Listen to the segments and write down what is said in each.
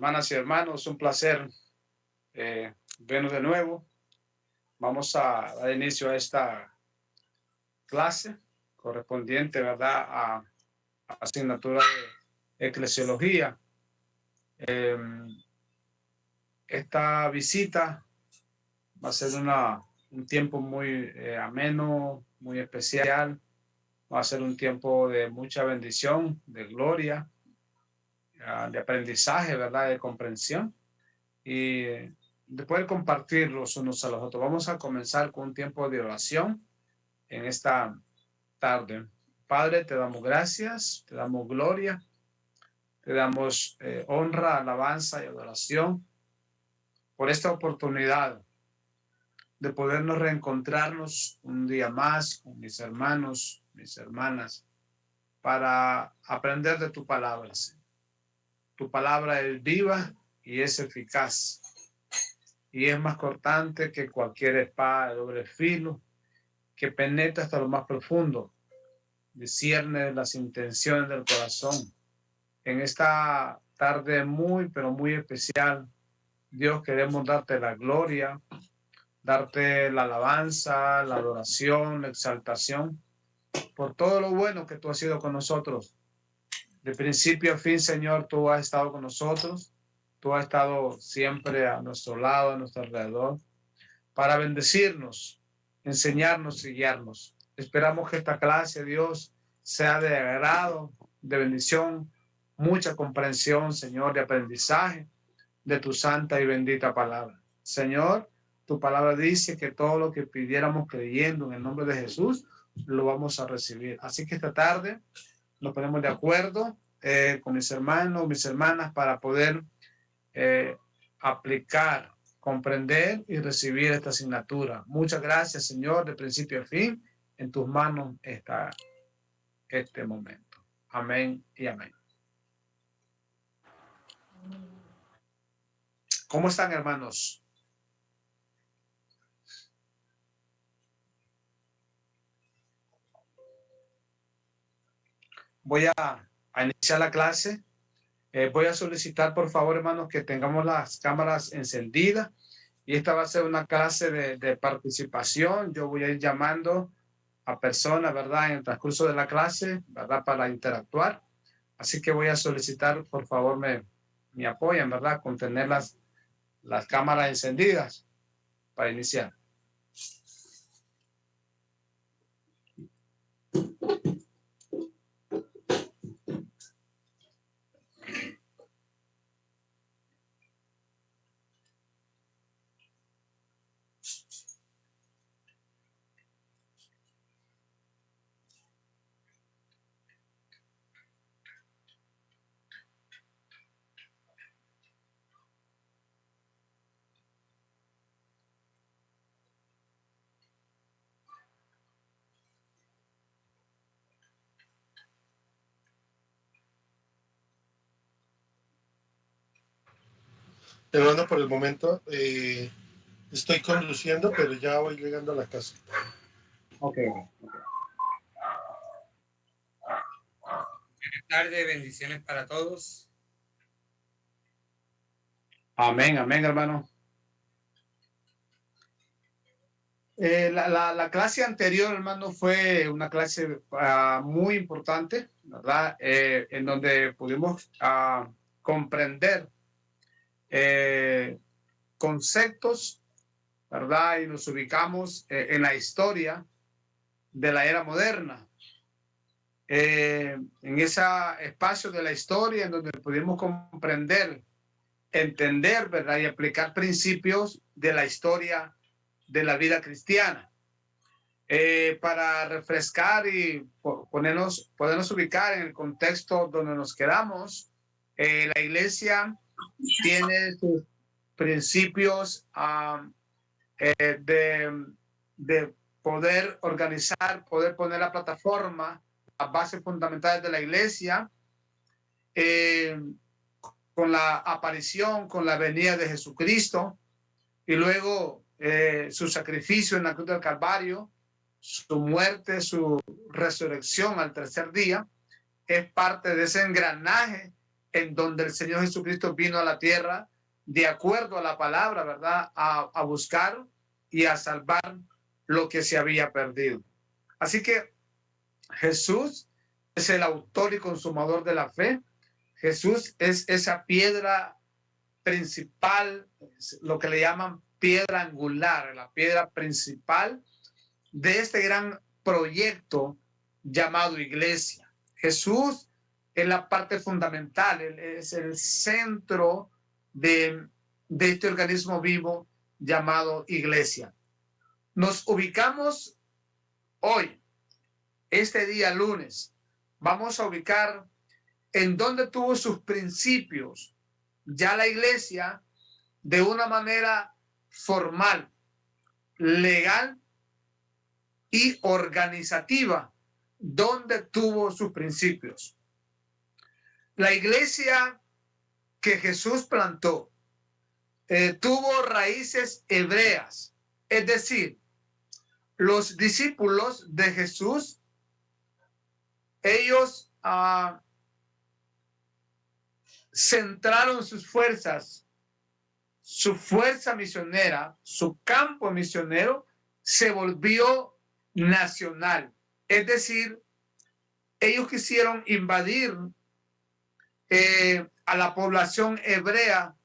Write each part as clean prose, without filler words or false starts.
Hermanas y hermanos, un placer vernos de nuevo. Vamos a dar inicio a esta clase correspondiente, ¿verdad?, a asignatura de eclesiología. Esta visita va a ser un tiempo muy ameno, muy especial. Va a ser un tiempo de mucha bendición, de gloria, de aprendizaje, ¿verdad?, de comprensión y de poder compartir los unos a los otros. Vamos a comenzar con un tiempo de oración en esta tarde. Padre, te damos gracias, te damos gloria, te damos honra, alabanza y adoración por esta oportunidad de podernos reencontrarnos un día más con mis hermanos, mis hermanas, para aprender de tu palabra, Señor. Tu palabra es viva y es eficaz, y es más cortante que cualquier espada de doble filo, que penetra hasta lo más profundo, discierne las intenciones del corazón. En esta tarde muy, pero muy especial, Dios, queremos darte la gloria, darte la alabanza, la adoración, la exaltación, por todo lo bueno que tú has sido con nosotros. De principio a fin, Señor, tú has estado con nosotros. Tú has estado siempre a nuestro lado, a nuestro alrededor, para bendecirnos, enseñarnos y guiarnos. Esperamos que esta clase, Dios, sea de agrado, de bendición, mucha comprensión, Señor, de aprendizaje de tu santa y bendita palabra. Señor, tu palabra dice que todo lo que pidiéramos creyendo en el nombre de Jesús, lo vamos a recibir. Así que esta tarde nos ponemos de acuerdo con mis hermanos, mis hermanas, para poder aplicar, comprender y recibir esta asignatura. Muchas gracias, Señor, de principio a fin. En tus manos está este momento. Amén y amén. ¿Cómo están, hermanos? Voy a iniciar la clase. Voy a solicitar, por favor, hermanos, que tengamos las cámaras encendidas. Y esta va a ser una clase de participación. Yo voy a ir llamando a personas, ¿verdad?, en el transcurso de la clase, ¿verdad?, para interactuar. Así que voy a solicitar, por favor, me apoyen, ¿verdad?, con tener las cámaras encendidas para iniciar. Hermano, por el momento estoy conduciendo, pero ya voy llegando a la casa. Ok. Buenas tardes, bendiciones para todos. Amén, amén, hermano. La clase anterior, hermano, fue una clase muy importante, ¿verdad? En donde pudimos comprender conceptos, ¿verdad? Y nos ubicamos en la historia de la era moderna. En ese espacio de la historia en donde pudimos comprender, entender, ¿verdad?, y aplicar principios de la historia de la vida cristiana. Para refrescar y podernos ubicar en el contexto donde nos quedamos, la iglesia tiene sus principios de poder organizar, poder poner la plataforma, las bases fundamentales de la iglesia, con la aparición, con la venida de Jesucristo, y luego su sacrificio en la cruz del Calvario, su muerte, su resurrección al tercer día, es parte de ese engranaje en donde el Señor Jesucristo vino a la tierra de acuerdo a la palabra, ¿verdad? A buscar y a salvar lo que se había perdido. Así que Jesús es el autor y consumador de la fe. Jesús es esa piedra principal, lo que le llaman piedra angular, la piedra principal de este gran proyecto llamado iglesia. Jesús es la parte fundamental, es el centro de este organismo vivo llamado iglesia. Nos ubicamos hoy, este día lunes, vamos a ubicar en donde tuvo sus principios ya la iglesia de una manera formal, legal y organizativa, donde tuvo sus principios. La iglesia que Jesús plantó tuvo raíces hebreas, es decir, los discípulos de Jesús, ellos centraron sus fuerzas, su fuerza misionera, su campo misionero se volvió nacional. Es decir, ellos quisieron invadir a la población hebrea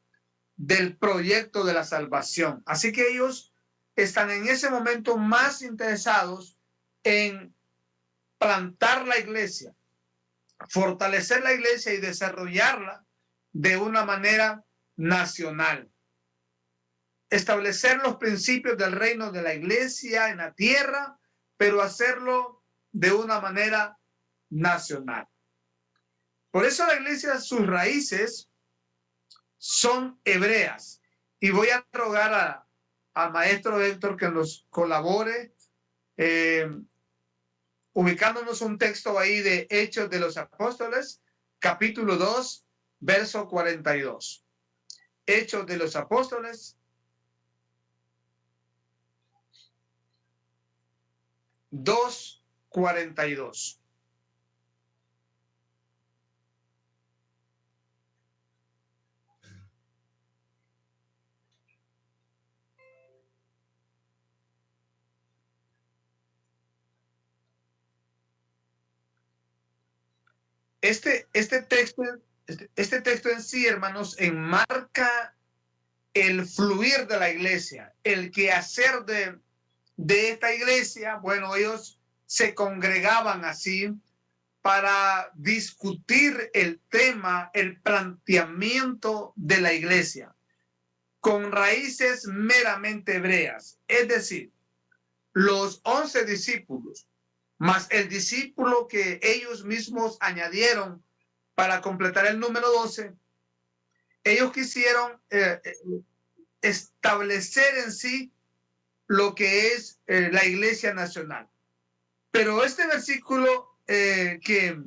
del proyecto de la salvación. Así que ellos están en ese momento más interesados en plantar la iglesia, fortalecer la iglesia y desarrollarla de una manera nacional. Establecer los principios del reino de la iglesia en la tierra, pero hacerlo de una manera nacional. Por eso la iglesia, sus raíces son hebreas. Y voy a rogar al maestro Héctor que nos colabore, ubicándonos un texto ahí de Hechos de los Apóstoles, capítulo 2, verso 42. Hechos de los Apóstoles 2:42. Este texto en sí, hermanos, enmarca el fluir de la iglesia, el quehacer de esta iglesia. Bueno, ellos se congregaban así para discutir el tema, el planteamiento de la iglesia, con raíces meramente hebreas. Es decir, los 11 discípulos, más el discípulo que ellos mismos añadieron para completar el número 12, ellos quisieron establecer en sí lo que es la iglesia nacional. Pero este versículo que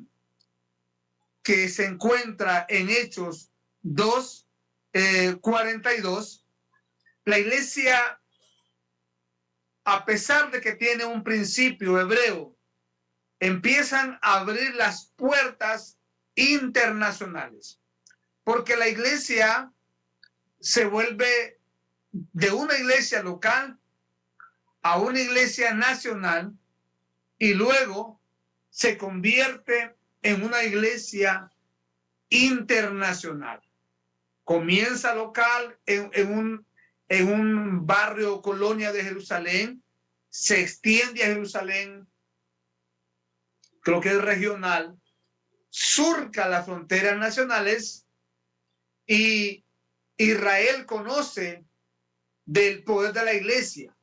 se encuentra en Hechos 2:42, la iglesia, a pesar de que tiene un principio hebreo, empiezan a abrir las puertas internacionales, porque la iglesia se vuelve de una iglesia local a una iglesia nacional y luego se convierte en una iglesia internacional. Comienza local en un barrio o colonia de Jerusalén, se extiende a Jerusalén, creo que es regional, surca las fronteras nacionales y Israel conoce del poder de la iglesia.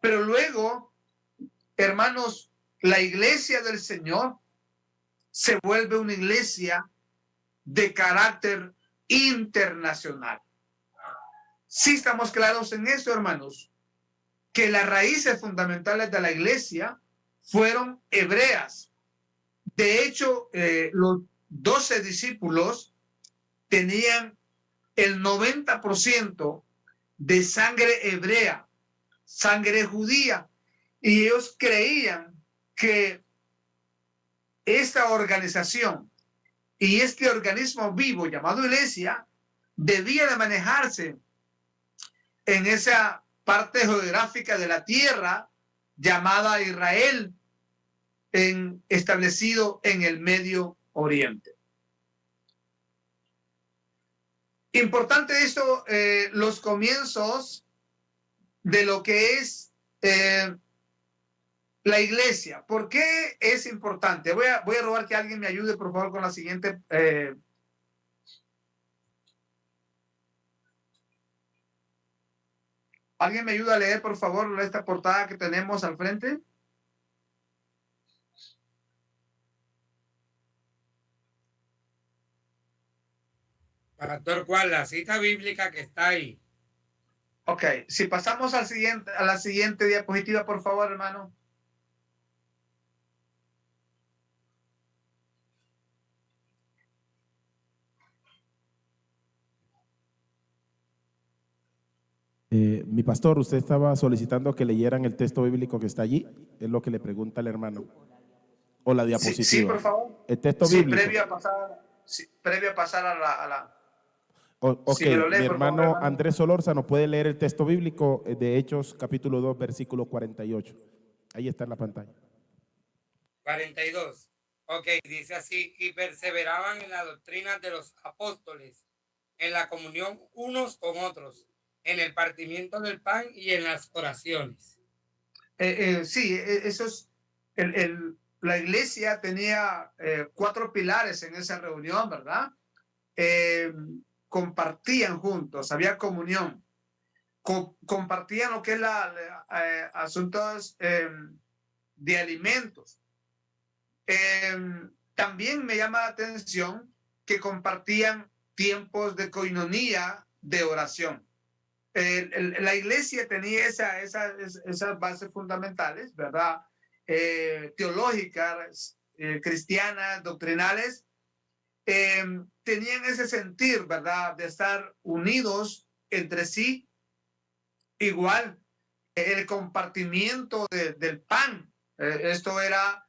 Pero luego, hermanos, la iglesia del Señor se vuelve una iglesia de carácter internacional. Sí estamos claros en eso, hermanos, que las raíces fundamentales de la iglesia fueron hebreas. De hecho, los 12 discípulos tenían el 90% de sangre hebrea, sangre judía, y ellos creían que esta organización Y este organismo vivo llamado iglesia debía de manejarse en esa parte geográfica de la tierra llamada Israel, establecido en el Medio Oriente. Importante esto, los comienzos de lo que es la iglesia. ¿Por qué es importante? Voy a rogar que alguien me ayude, por favor, con la siguiente. ¿Alguien me ayuda a leer, por favor, esta portada que tenemos al frente? Pastor, ¿cuál? La cita bíblica que está ahí. Ok, si pasamos a la siguiente diapositiva, por favor, hermano. Mi pastor, usted estaba solicitando que leyeran el texto bíblico que está allí. Es lo que le pregunta el hermano. O la diapositiva. Sí, por favor. El texto sí, bíblico. Previo a pasar a la... Ok, si me lo lee, mi hermano, favor, hermano Andrés Solorza nos puede leer el texto bíblico de Hechos capítulo 2, versículo 48. Ahí está en la pantalla. 42. Ok, dice así: y perseveraban en la doctrina de los apóstoles, en la comunión unos con otros, en el partimiento del pan y en las oraciones. Sí, eso es... la iglesia tenía 4 pilares en esa reunión, ¿verdad? Compartían juntos, había comunión, compartían lo que es asuntos de alimentos. También me llama la atención que compartían tiempos de coinonía, de oración. La iglesia tenía esas bases fundamentales, ¿verdad? Teológicas, cristianas, doctrinales. Tenían ese sentir, ¿verdad?, de estar unidos entre sí. Igual, el compartimiento del pan. Esto era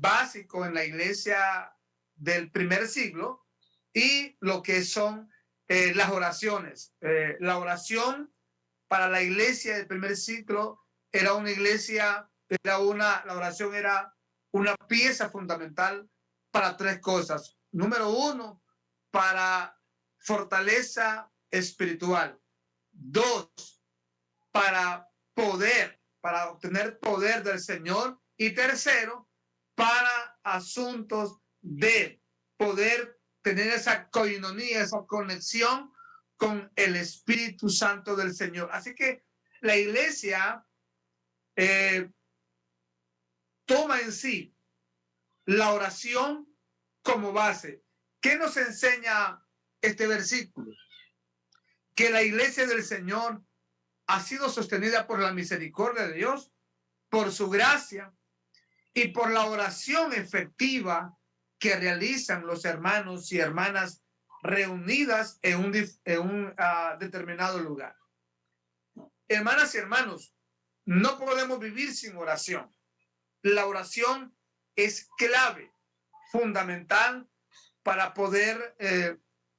básico en la iglesia del primer siglo. Y lo que son las oraciones. La oración para la iglesia del primer siglo era una iglesia, la oración era una pieza fundamental para 3 cosas. Número 1, para fortaleza espiritual. 2, para obtener poder del Señor. Y tercero, para asuntos de poder tener esa coinonía, esa conexión con el Espíritu Santo del Señor. Así que la iglesia toma en sí la oración como base. ¿Qué nos enseña este versículo? Que la iglesia del Señor ha sido sostenida por la misericordia de Dios, por su gracia y por la oración efectiva que realizan los hermanos y hermanas reunidas en un determinado lugar. Hermanas y hermanos, no podemos vivir sin oración. La oración es clave, fundamental para poder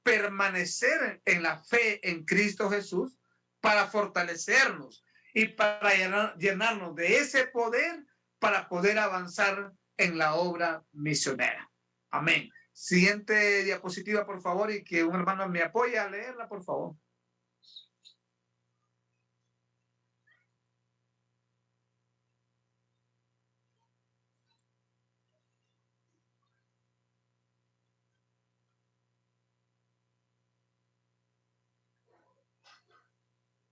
permanecer en la fe en Cristo Jesús, para fortalecernos y para llenarnos de ese poder para poder avanzar en la obra misionera. Amén. Siguiente diapositiva, por favor, y que un hermano me apoye a leerla, por favor.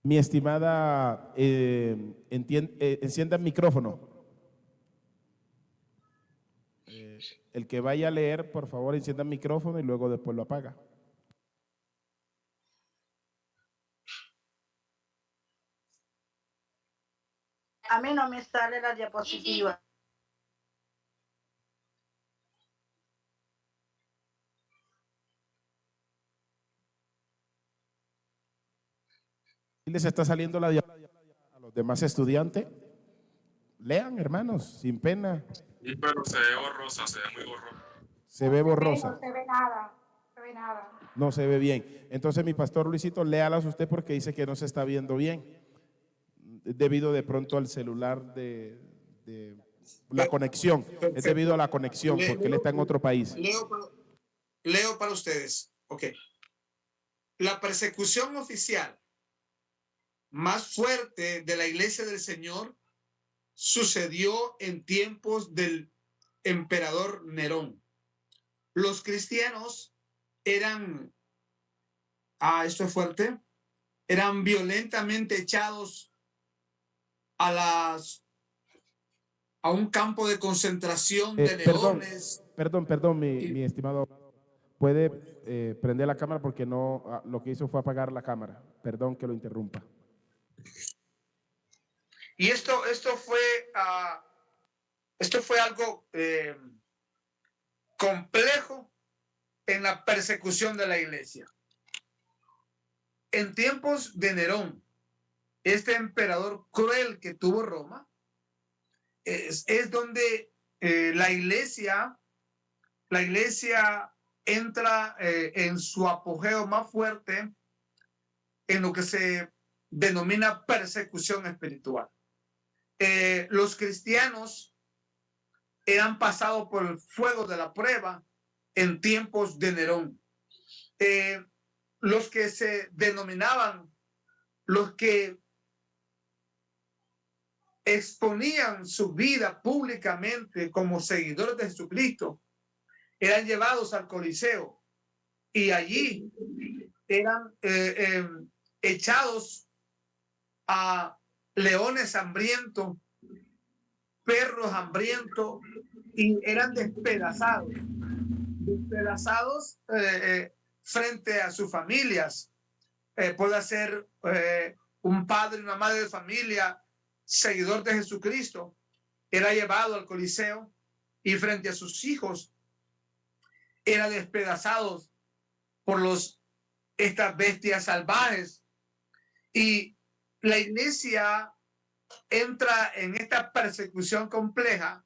Mi estimada, encienda el micrófono. El que vaya a leer, por favor, encienda el micrófono y luego después lo apaga. A mí no me sale la diapositiva. ¿Y les está saliendo la diapositiva a los demás estudiantes? Lean, hermanos, sin pena. Sí, pero se ve borrosa, se ve muy borrosa. Se ve No borrosa. se ve nada, no se ve nada. No se ve bien. Entonces, mi pastor Luisito, léalas usted porque dice que no se está viendo bien. Debido de pronto al celular de la conexión. Es debido a la conexión, porque él está en otro país. Leo para ustedes. Ok. La persecución oficial más fuerte de la Iglesia del Señor sucedió en tiempos del emperador Nerón. Los cristianos eran, esto es fuerte, eran violentamente echados a un campo de concentración de leones. Perdón, mi estimado. Puede prender la cámara porque no, lo que hizo fue apagar la cámara. Perdón que lo interrumpa. Y esto fue algo complejo en la persecución de la iglesia. En tiempos de Nerón, este emperador cruel que tuvo Roma, es donde la iglesia entra en su apogeo más fuerte en lo que se denomina persecución espiritual. Los cristianos eran pasados por el fuego de la prueba en tiempos de Nerón. Los que se denominaban, los que exponían su vida públicamente como seguidores de Jesucristo, eran llevados al Coliseo y allí eran echados a leones hambrientos, perros hambrientos, y eran despedazados frente a sus familias. Puede ser un padre, una madre de familia, seguidor de Jesucristo, era llevado al Coliseo y frente a sus hijos era despedazados por estas bestias salvajes. Y la iglesia entra en esta persecución compleja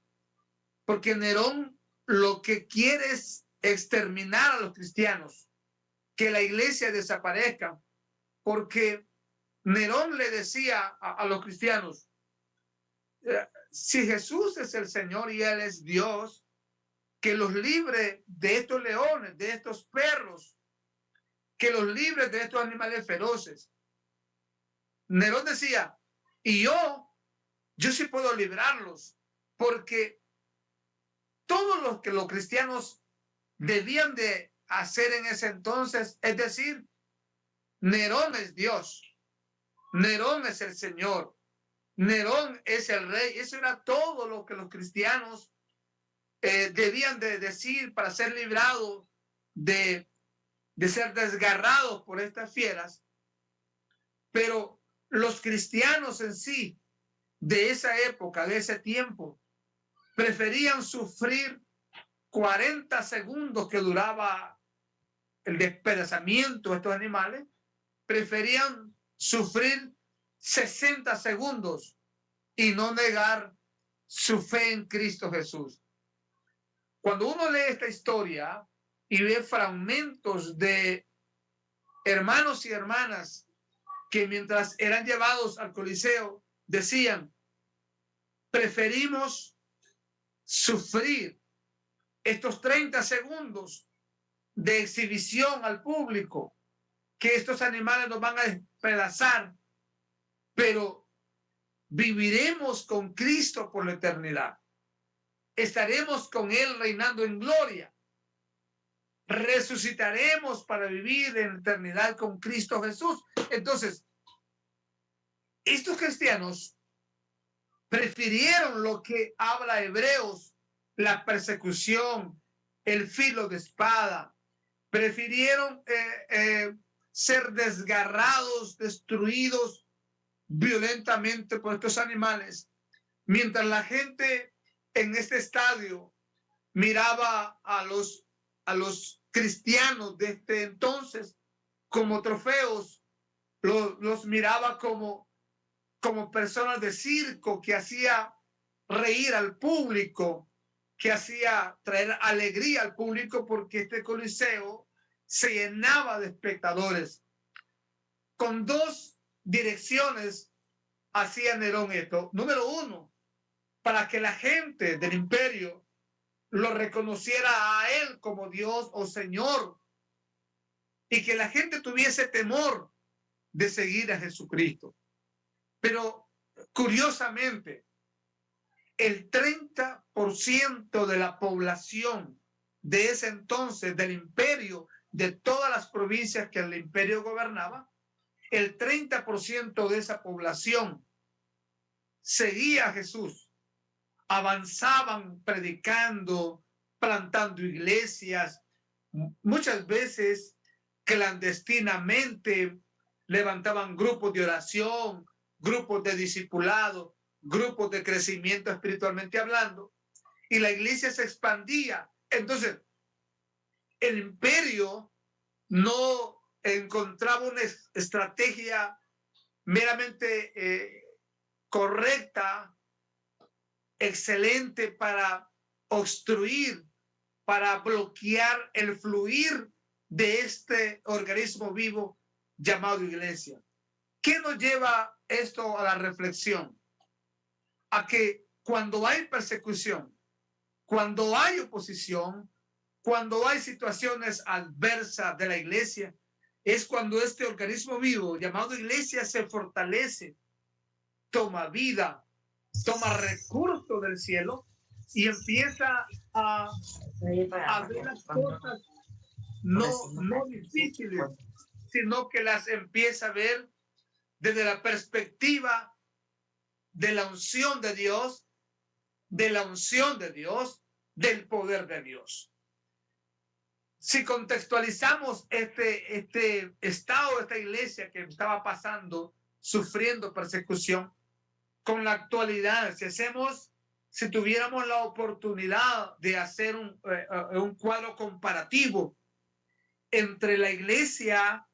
porque Nerón lo que quiere es exterminar a los cristianos, que la iglesia desaparezca, porque Nerón le decía a los cristianos, si Jesús es el Señor y Él es Dios, que los libre de estos leones, de estos perros, que los libre de estos animales feroces. Nerón decía, y yo sí puedo librarlos, porque todo lo que los cristianos debían de hacer en ese entonces, es decir, Nerón es Dios, Nerón es el Señor, Nerón es el rey. Eso era todo lo que los cristianos debían de decir para ser librados de ser desgarrados por estas fieras. Pero los cristianos en sí, de esa época, de ese tiempo, preferían sufrir 40 segundos que duraba el despedazamiento de estos animales, preferían sufrir 60 segundos y no negar su fe en Cristo Jesús. Cuando uno lee esta historia y ve fragmentos de hermanos y hermanas que mientras eran llevados al Coliseo decían, preferimos sufrir estos 30 segundos de exhibición al público, que estos animales nos van a despedazar, pero viviremos con Cristo por la eternidad. Estaremos con Él reinando en gloria. Resucitaremos para vivir en eternidad con Cristo Jesús. Entonces, estos cristianos prefirieron lo que habla Hebreos, la persecución, el filo de espada. Prefirieron ser desgarrados, destruidos violentamente por estos animales, mientras la gente en este estadio miraba a los cristianos de este entonces como trofeos, los miraba como personas de circo que hacía reír al público, que hacía traer alegría al público, porque este coliseo se llenaba de espectadores. Con dos direcciones hacía Nerón esto. Número uno, para que la gente del imperio lo reconociera a él como Dios o Señor, y que la gente tuviese temor de seguir a Jesucristo. Pero curiosamente, el 30% de la población de ese entonces del imperio, de todas las provincias que el imperio gobernaba, el 30% de esa población seguía a Jesús, avanzaban predicando, plantando iglesias, muchas veces clandestinamente levantaban grupos de oración, grupos de discipulado, grupos de crecimiento espiritualmente hablando, y la iglesia se expandía. Entonces, el imperio no encontraba una estrategia meramente correcta, excelente para obstruir, para bloquear el fluir de este organismo vivo llamado iglesia. ¿Qué nos lleva esto a la reflexión? A que cuando hay persecución, cuando hay oposición, cuando hay situaciones adversas de la iglesia, es cuando este organismo vivo llamado iglesia se fortalece, toma vida, toma recursos del cielo y empieza a ver las cosas no difíciles, sino que las empieza a ver desde la perspectiva de la unción de Dios, del poder de Dios. Si contextualizamos este estado de esta iglesia que estaba pasando, sufriendo persecución, con la actualidad, si tuviéramos la oportunidad de hacer un cuadro comparativo entre la iglesia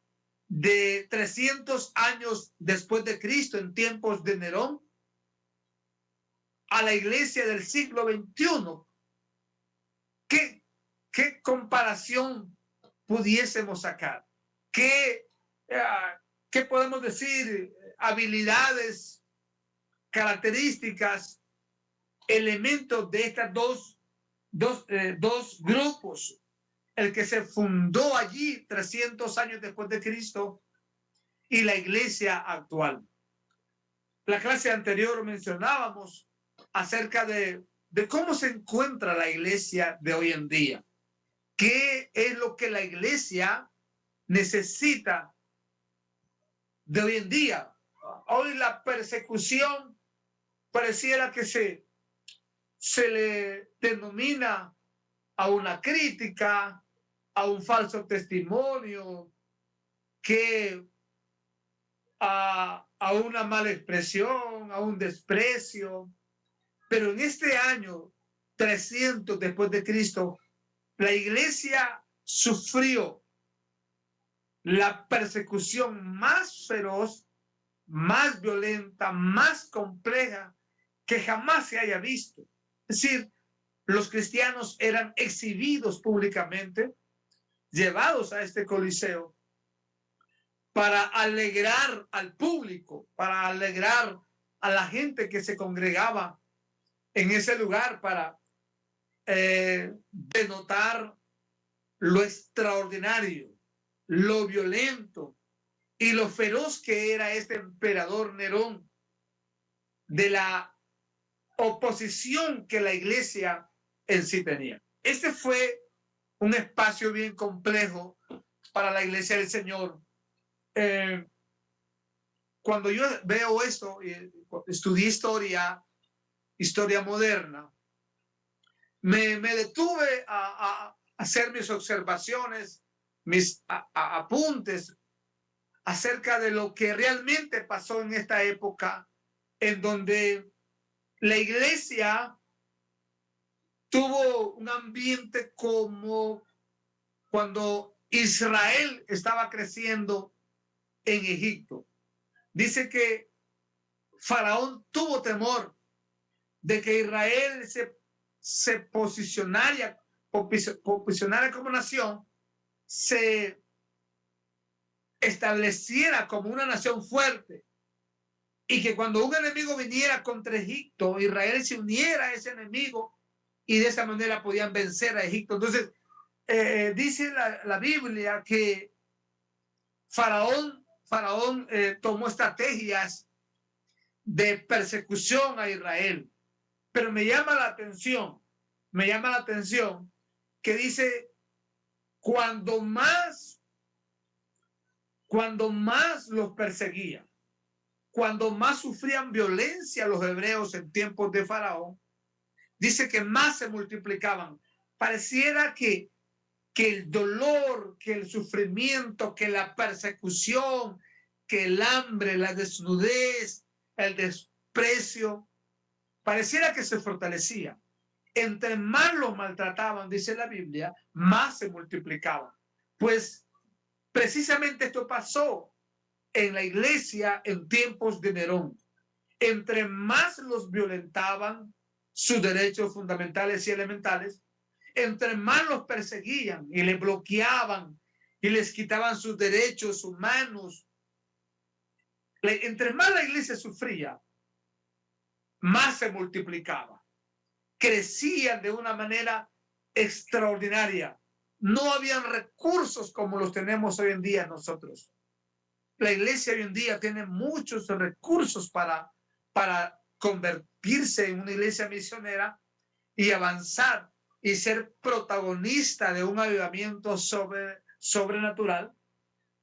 de 300 años después de Cristo, en tiempos de Nerón, a la iglesia del siglo XXI, ¿qué comparación pudiésemos sacar? ¿Qué podemos decir? Habilidades, características, elementos de estas dos grupos. El que se fundó allí 300 años después de Cristo y la iglesia actual. La clase anterior mencionábamos acerca de cómo se encuentra la iglesia de hoy en día. ¿Qué es lo que la iglesia necesita de hoy en día? Hoy la persecución pareciera que se le denomina a una crítica, a un falso testimonio, a una mala expresión, a un desprecio. Pero en este año 300 después de Cristo, la iglesia sufrió la persecución más feroz, más violenta, más compleja que jamás se haya visto. Es decir, los cristianos eran exhibidos públicamente, llevados a este coliseo para alegrar al público, para alegrar a la gente que se congregaba en ese lugar, para denotar lo extraordinario, lo violento y lo feroz que era este emperador Nerón, de la oposición que la iglesia en sí tenía. Este fue un espacio bien complejo para la iglesia del Señor. Cuando yo veo esto, estudié historia moderna, me detuve a hacer mis observaciones, mis apuntes acerca de lo que realmente pasó en esta época, en donde la iglesia tuvo un ambiente como cuando Israel estaba creciendo en Egipto. Dice que Faraón tuvo temor de que Israel se se posicionara como nación, se estableciera como una nación fuerte, y que cuando un enemigo viniera contra Egipto, Israel se uniera a ese enemigo y de esa manera podían vencer a Egipto. Entonces, dice la Biblia que Faraón tomó estrategias de persecución a Israel, pero me llama la atención que dice, cuando más los perseguían, cuando más sufrían violencia los hebreos en tiempos de Faraón, dice que más se multiplicaban. Pareciera que el dolor, que el sufrimiento, que la persecución, que el hambre, la desnudez, el desprecio, pareciera que se fortalecía. Entre más los maltrataban, dice la Biblia, más se multiplicaban. Pues precisamente esto pasó en la iglesia en tiempos de Nerón. Entre más los violentaban sus derechos fundamentales y elementales, entre más los perseguían y les bloqueaban y les quitaban sus derechos humanos, entre más la iglesia sufría, más se multiplicaba. Crecían de una manera extraordinaria. No habían recursos como los tenemos hoy en día nosotros. La iglesia hoy en día tiene muchos recursos para convertirse en una iglesia misionera y avanzar y ser protagonista de un avivamiento sobrenatural,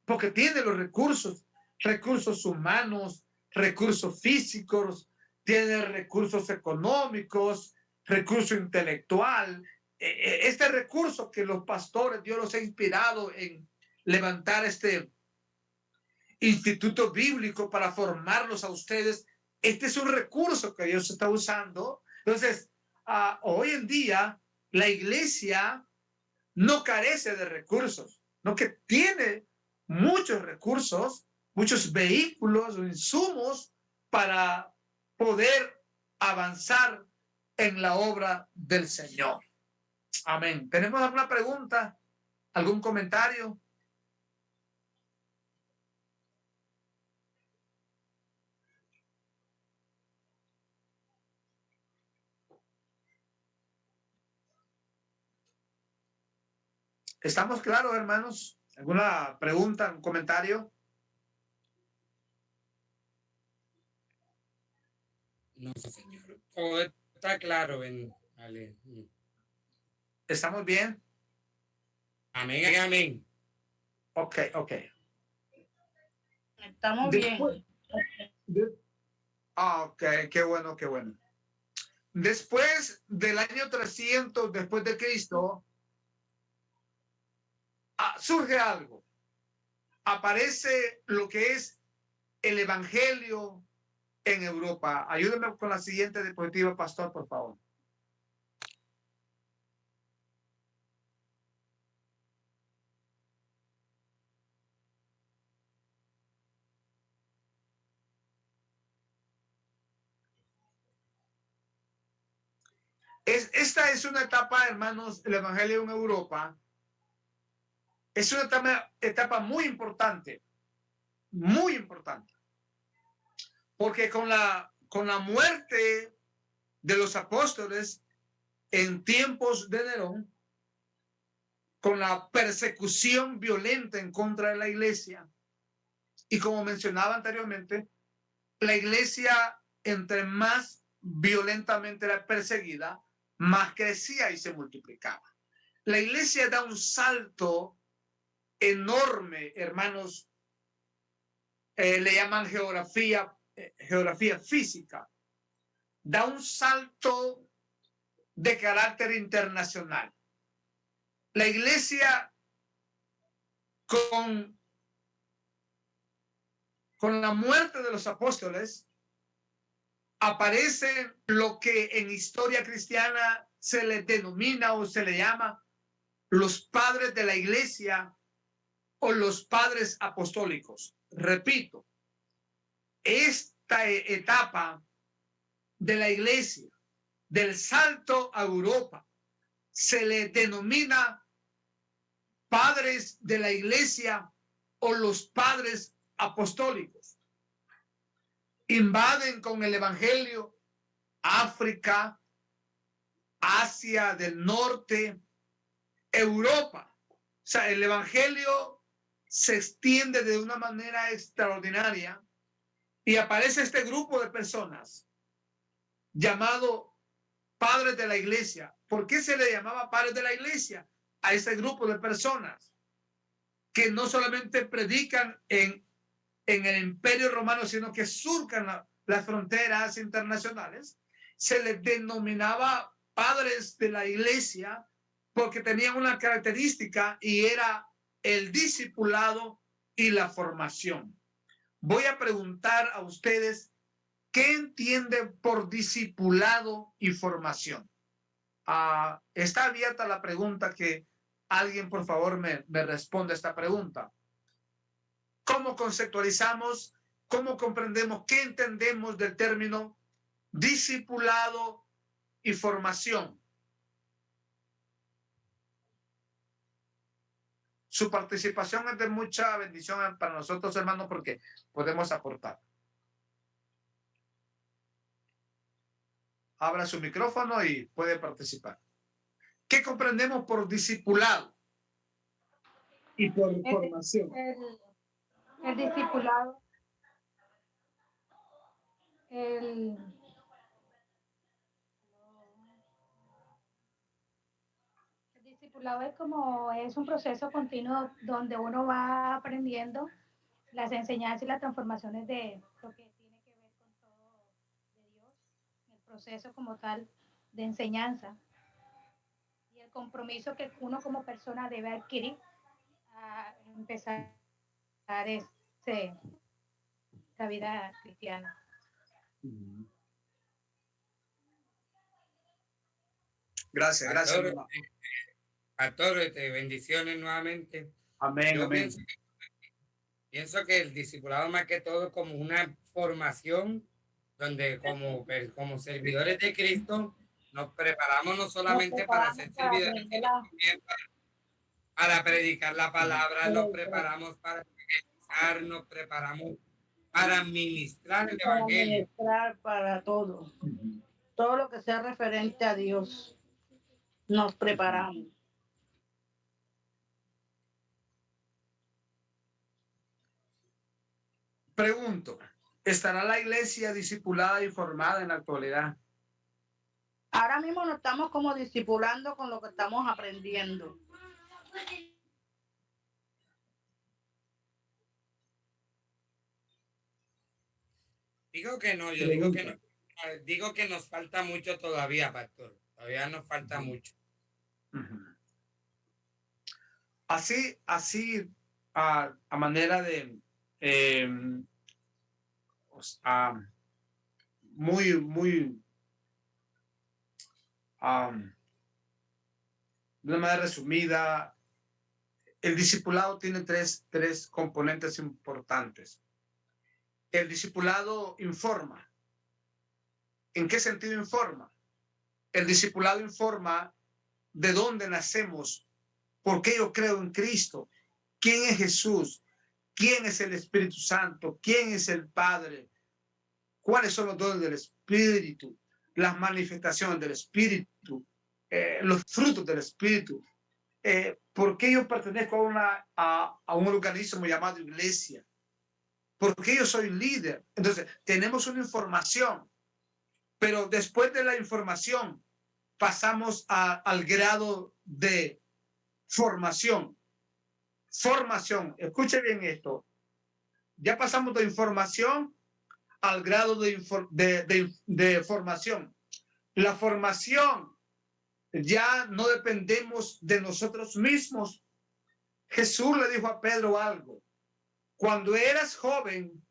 porque tiene los recursos humanos, recursos físicos, tiene recursos económicos, recurso intelectual. Este recurso que los pastores, Dios los ha inspirado en levantar este instituto bíblico para formarlos a ustedes. Este es un recurso que Dios está usando. Entonces, hoy en día, la iglesia no carece de recursos, no, que tiene muchos recursos, muchos vehículos o insumos para poder avanzar en la obra del Señor. Amén. ¿Tenemos alguna pregunta? ¿Algún comentario? ¿Estamos claros, hermanos? ¿Alguna pregunta, un comentario? No, señor. Todo está claro. Vale. ¿Estamos bien? Amén, amén. Ok. Estamos bien. Ok, qué bueno. Después del año 300 después de Cristo, surge algo. Aparece lo que es el evangelio en Europa. Ayúdeme con la siguiente diapositiva, pastor, por favor. Esta es una etapa, hermanos, el evangelio en Europa. Es una etapa muy importante, porque con la muerte de los apóstoles en tiempos de Nerón, con la persecución violenta en contra de la iglesia, y como mencionaba anteriormente, la iglesia, entre más violentamente era perseguida, más crecía y se multiplicaba. La iglesia da un salto enorme, hermanos, le llaman geografía física. Da un salto de carácter internacional. La iglesia con la muerte de los apóstoles aparece lo que en historia cristiana se le denomina o se le llama los padres de la iglesia o los padres apostólicos. Repito, esta etapa de la iglesia del salto a Europa. Se le denomina padres de la iglesia o los padres apostólicos. Invaden con el evangelio África, Asia del Norte, Europa. O sea, el evangelio se extiende de una manera extraordinaria y aparece este grupo de personas llamado padres de la iglesia. ¿Por qué se le llamaba padres de la iglesia a ese grupo de personas que no solamente predican en el Imperio Romano, sino que surcan las fronteras internacionales? Se les denominaba padres de la iglesia porque tenían una característica y era el discipulado y la formación. Voy a preguntar a ustedes, ¿qué entienden por discipulado y formación? Está abierta la pregunta, que alguien por favor me responda esta pregunta. ¿Cómo conceptualizamos, cómo comprendemos, qué entendemos del término discipulado y formación? Su participación es de mucha bendición para nosotros, hermanos, porque podemos aportar. Abra su micrófono y puede participar. ¿Qué comprendemos por discipulado y por formación? El discipulado, el discipulado es un proceso continuo donde uno va aprendiendo las enseñanzas y las transformaciones de lo que tiene que ver con todo de Dios, el proceso como tal de enseñanza y el compromiso que uno como persona debe adquirir a empezar la vida cristiana. Gracias, gracias. Pastor, bendiciones nuevamente. Amén, Yo amén. pienso que el discipulado más que todo como una formación donde como servidores de Cristo nos preparamos no solamente para ser servidores, sino también para predicar la palabra, nos preparamos para evangelizar, nos preparamos para ministrar el evangelio. Para todo. Todo lo que sea referente a Dios, nos preparamos. Pregunto, ¿estará la iglesia discipulada y formada en la actualidad? Ahora mismo nos estamos como discipulando con lo que estamos aprendiendo. Digo que no, yo digo que no. Digo que nos falta mucho todavía, pastor. Todavía nos falta mucho. Así, a manera de muy de una manera resumida, el discipulado tiene tres componentes importantes. El discipulado informa. ¿En qué sentido informa? El discipulado informa de dónde nacemos, por qué yo creo en Cristo, quién es Jesús, quién es el Espíritu Santo, quién es el Padre, cuáles son los dones del Espíritu, las manifestaciones del Espíritu, los frutos del Espíritu, por qué yo pertenezco a un organismo llamado iglesia, por qué yo soy líder. Entonces, tenemos una información, pero después de la información pasamos al grado de formación. Formación, escuche bien esto. Ya pasamos de información al grado de formación. La formación, ya no dependemos de nosotros mismos. Jesús le dijo a Pedro algo. Cuando eras joven,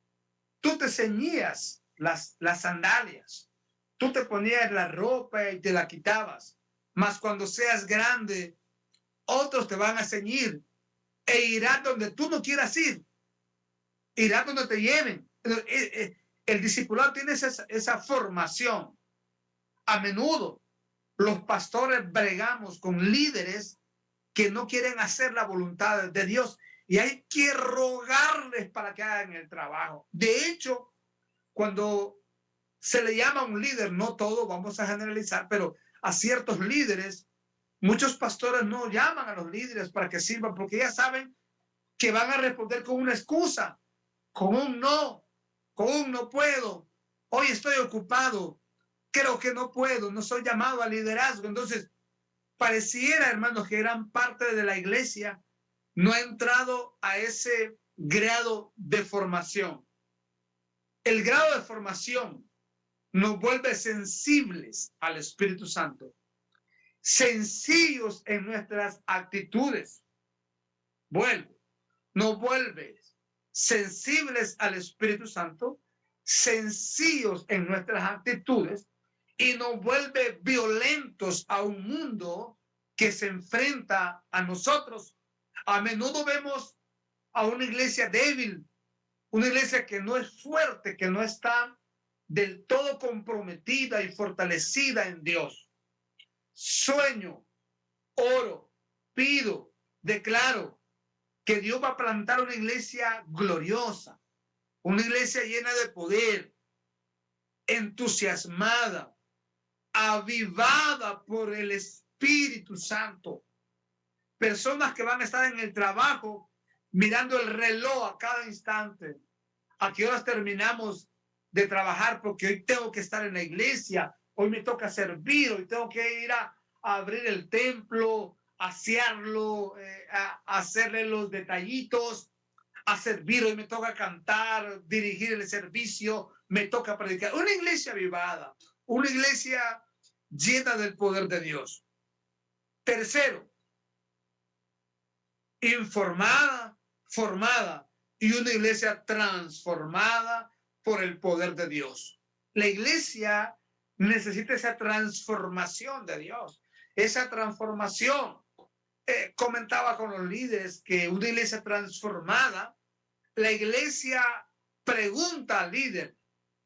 tú te ceñías las sandalias. Tú te ponías la ropa y te la quitabas. Mas cuando seas grande, otros te van a ceñir e irán donde tú no quieras ir. Irán donde te lleven. El discipulado tiene esa formación. A menudo los pastores bregamos con líderes que no quieren hacer la voluntad de Dios y hay que rogarles para que hagan el trabajo. De hecho, cuando se le llama a un líder, no todo, vamos a generalizar, pero a ciertos líderes, muchos pastores no llaman a los líderes para que sirvan porque ya saben que van a responder con una excusa, con un no puedo, hoy estoy ocupado, creo que no puedo, no soy llamado a liderazgo. Entonces, pareciera, hermanos, que gran parte de la iglesia no ha entrado a ese grado de formación. El grado de formación nos vuelve sensibles al Espíritu Santo, sencillos en nuestras actitudes. Nos vuelve sensibles al Espíritu Santo, sencillos en nuestras actitudes y nos vuelve violentos a un mundo que se enfrenta a nosotros. A menudo vemos a una iglesia débil, una iglesia que no es fuerte, que no está del todo comprometida y fortalecida en Dios. Sueño, oro, pido, declaro que Dios va a plantar una iglesia gloriosa, una iglesia llena de poder, entusiasmada, avivada por el Espíritu Santo. Personas que van a estar en el trabajo mirando el reloj a cada instante. ¿A qué horas terminamos de trabajar? Porque hoy tengo que estar en la iglesia, hoy me toca servir, hoy tengo que ir a abrir el templo, asearlo, a hacerle los detallitos, a servir, hoy me toca cantar, dirigir el servicio, me toca predicar. Una iglesia avivada, una iglesia llena del poder de Dios. Tercero, informada, formada y una iglesia transformada por el poder de Dios. La iglesia necesita esa transformación de Dios, esa transformación. Comentaba con los líderes que una iglesia transformada, la iglesia pregunta al líder,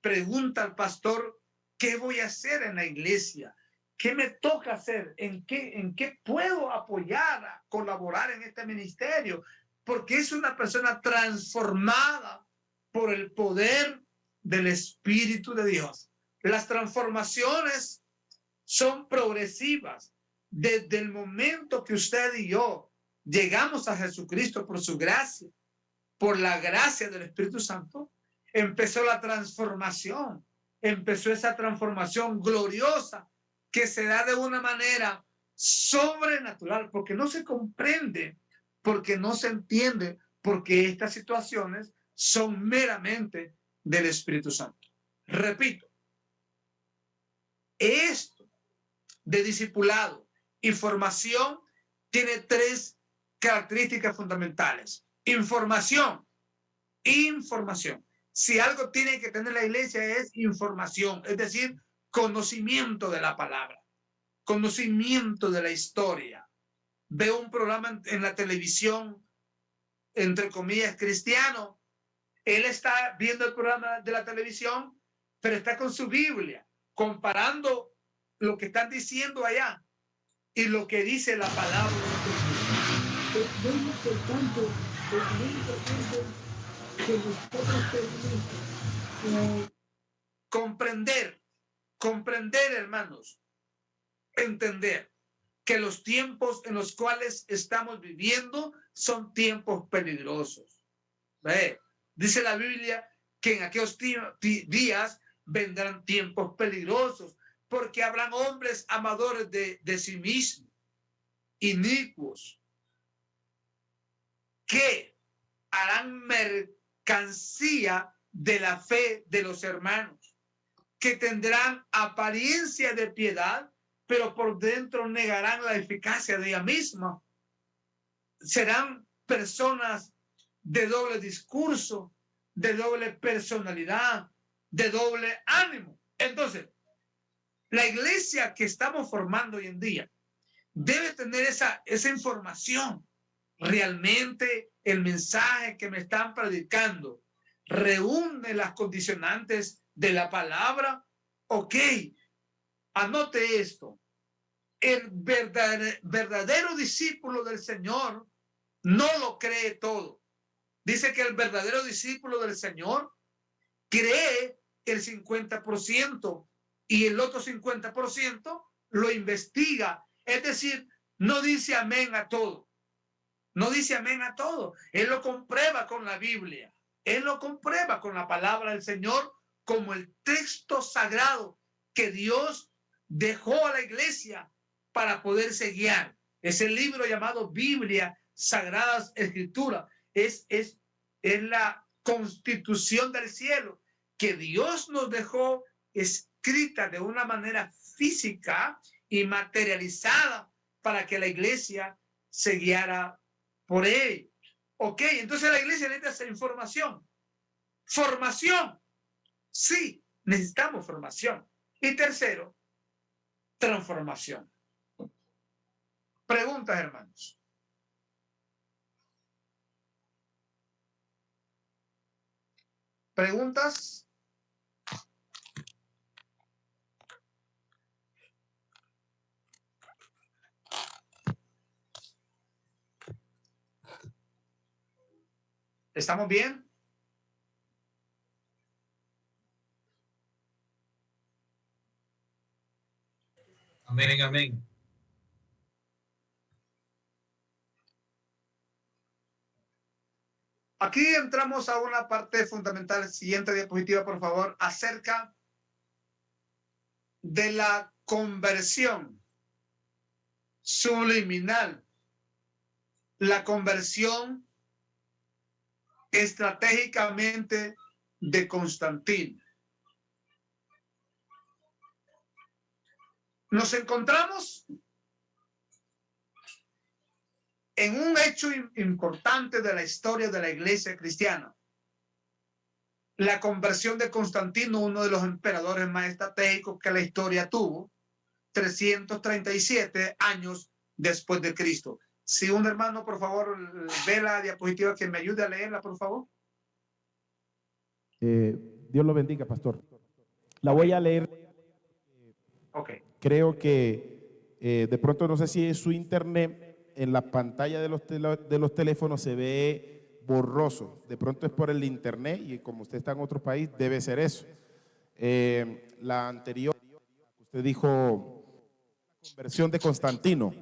pregunta al pastor, ¿qué voy a hacer en la iglesia? ¿Qué me toca hacer? ¿En qué puedo apoyar, colaborar en este ministerio? Porque es una persona transformada por el poder del Espíritu de Dios. Las transformaciones son progresivas. Desde el momento que usted y yo llegamos a Jesucristo por su gracia, por la gracia del Espíritu Santo, empezó la transformación, empezó esa transformación gloriosa que se da de una manera sobrenatural, porque no se comprende, porque no se entiende, porque estas situaciones son meramente del Espíritu Santo. Repito, esto de discipulado y formación tiene tres características fundamentales. Información. Si algo tiene que tener la iglesia es información, es decir, conocimiento de la palabra, conocimiento de la historia. Veo un programa en la televisión, entre comillas, cristiano. Él está viendo el programa de la televisión, pero está con su Biblia, comparando lo que están diciendo allá y lo que dice la palabra de Dios. Es muy importante que nosotros comprender, hermanos, entender que los tiempos en los cuales estamos viviendo son tiempos peligrosos. Dice la Biblia que en aquellos días vendrán tiempos peligrosos, porque habrán hombres amadores de sí mismos, inicuos, que harán mercancía de la fe de los hermanos, que tendrán apariencia de piedad, pero por dentro negarán la eficacia de ella misma. Serán personas de doble discurso, de doble personalidad, de doble ánimo. Entonces, la iglesia que estamos formando hoy en día debe tener esa información. Realmente el mensaje que me están predicando reúne las condicionantes de la palabra. Ok, Anote esto. El verdadero discípulo del Señor no lo cree todo. Dice que el verdadero discípulo del Señor cree el 50% y el otro 50% lo investiga. Es decir, no dice amén a todo. No dice amén a todo. Él lo comprueba con la Biblia. Él lo comprueba con la palabra del Señor como el texto sagrado que Dios dejó a la iglesia para poderse guiar. Es el libro llamado Biblia, Sagradas Escrituras. Es la constitución del cielo que Dios nos dejó escrita de una manera física y materializada para que la iglesia se guiara por él. Ok, entonces la iglesia necesita esa información. Formación. Sí, necesitamos formación. Y tercero, transformación. Preguntas, hermanos. ¿Preguntas? ¿Estamos bien? Amén, amén. Aquí entramos a una parte fundamental. Siguiente diapositiva, por favor, acerca de la conversión subliminal, la conversión estratégicamente de Constantino. Nos encontramos en un hecho importante de la historia de la iglesia cristiana. La conversión de Constantino, uno de los emperadores más estratégicos que la historia tuvo, 337 años después de Cristo. Si un hermano, por favor, ve la diapositiva, que me ayude a leerla, por favor. Dios lo bendiga, pastor. La voy a leer. Ok. Creo que de pronto, no sé si es su internet, en la pantalla de los teléfonos se ve borroso. De pronto es por el internet y como usted está en otro país, debe ser eso. La anterior, usted dijo conversión de Constantino.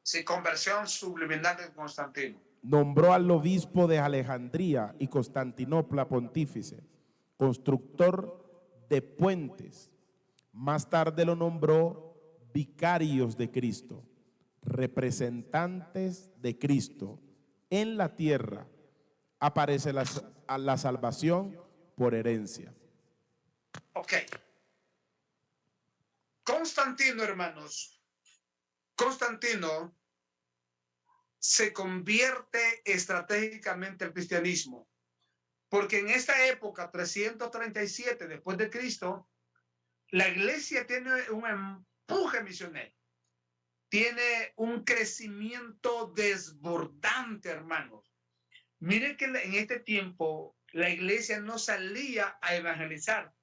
Sí, conversión subliminal de Constantino. Nombró al obispo de Alejandría y Constantinopla pontífice, constructor de puentes. Más tarde lo nombró vicarios de Cristo, representantes de Cristo. En la tierra aparece la salvación por herencia. Ok. Constantino, hermanos. Constantino se convierte estratégicamente al cristianismo, porque en esta época, 337 después de Cristo, la iglesia tiene un empuje misionero, tiene un crecimiento desbordante, hermanos. Miren que en este tiempo la iglesia no salía a evangelizar,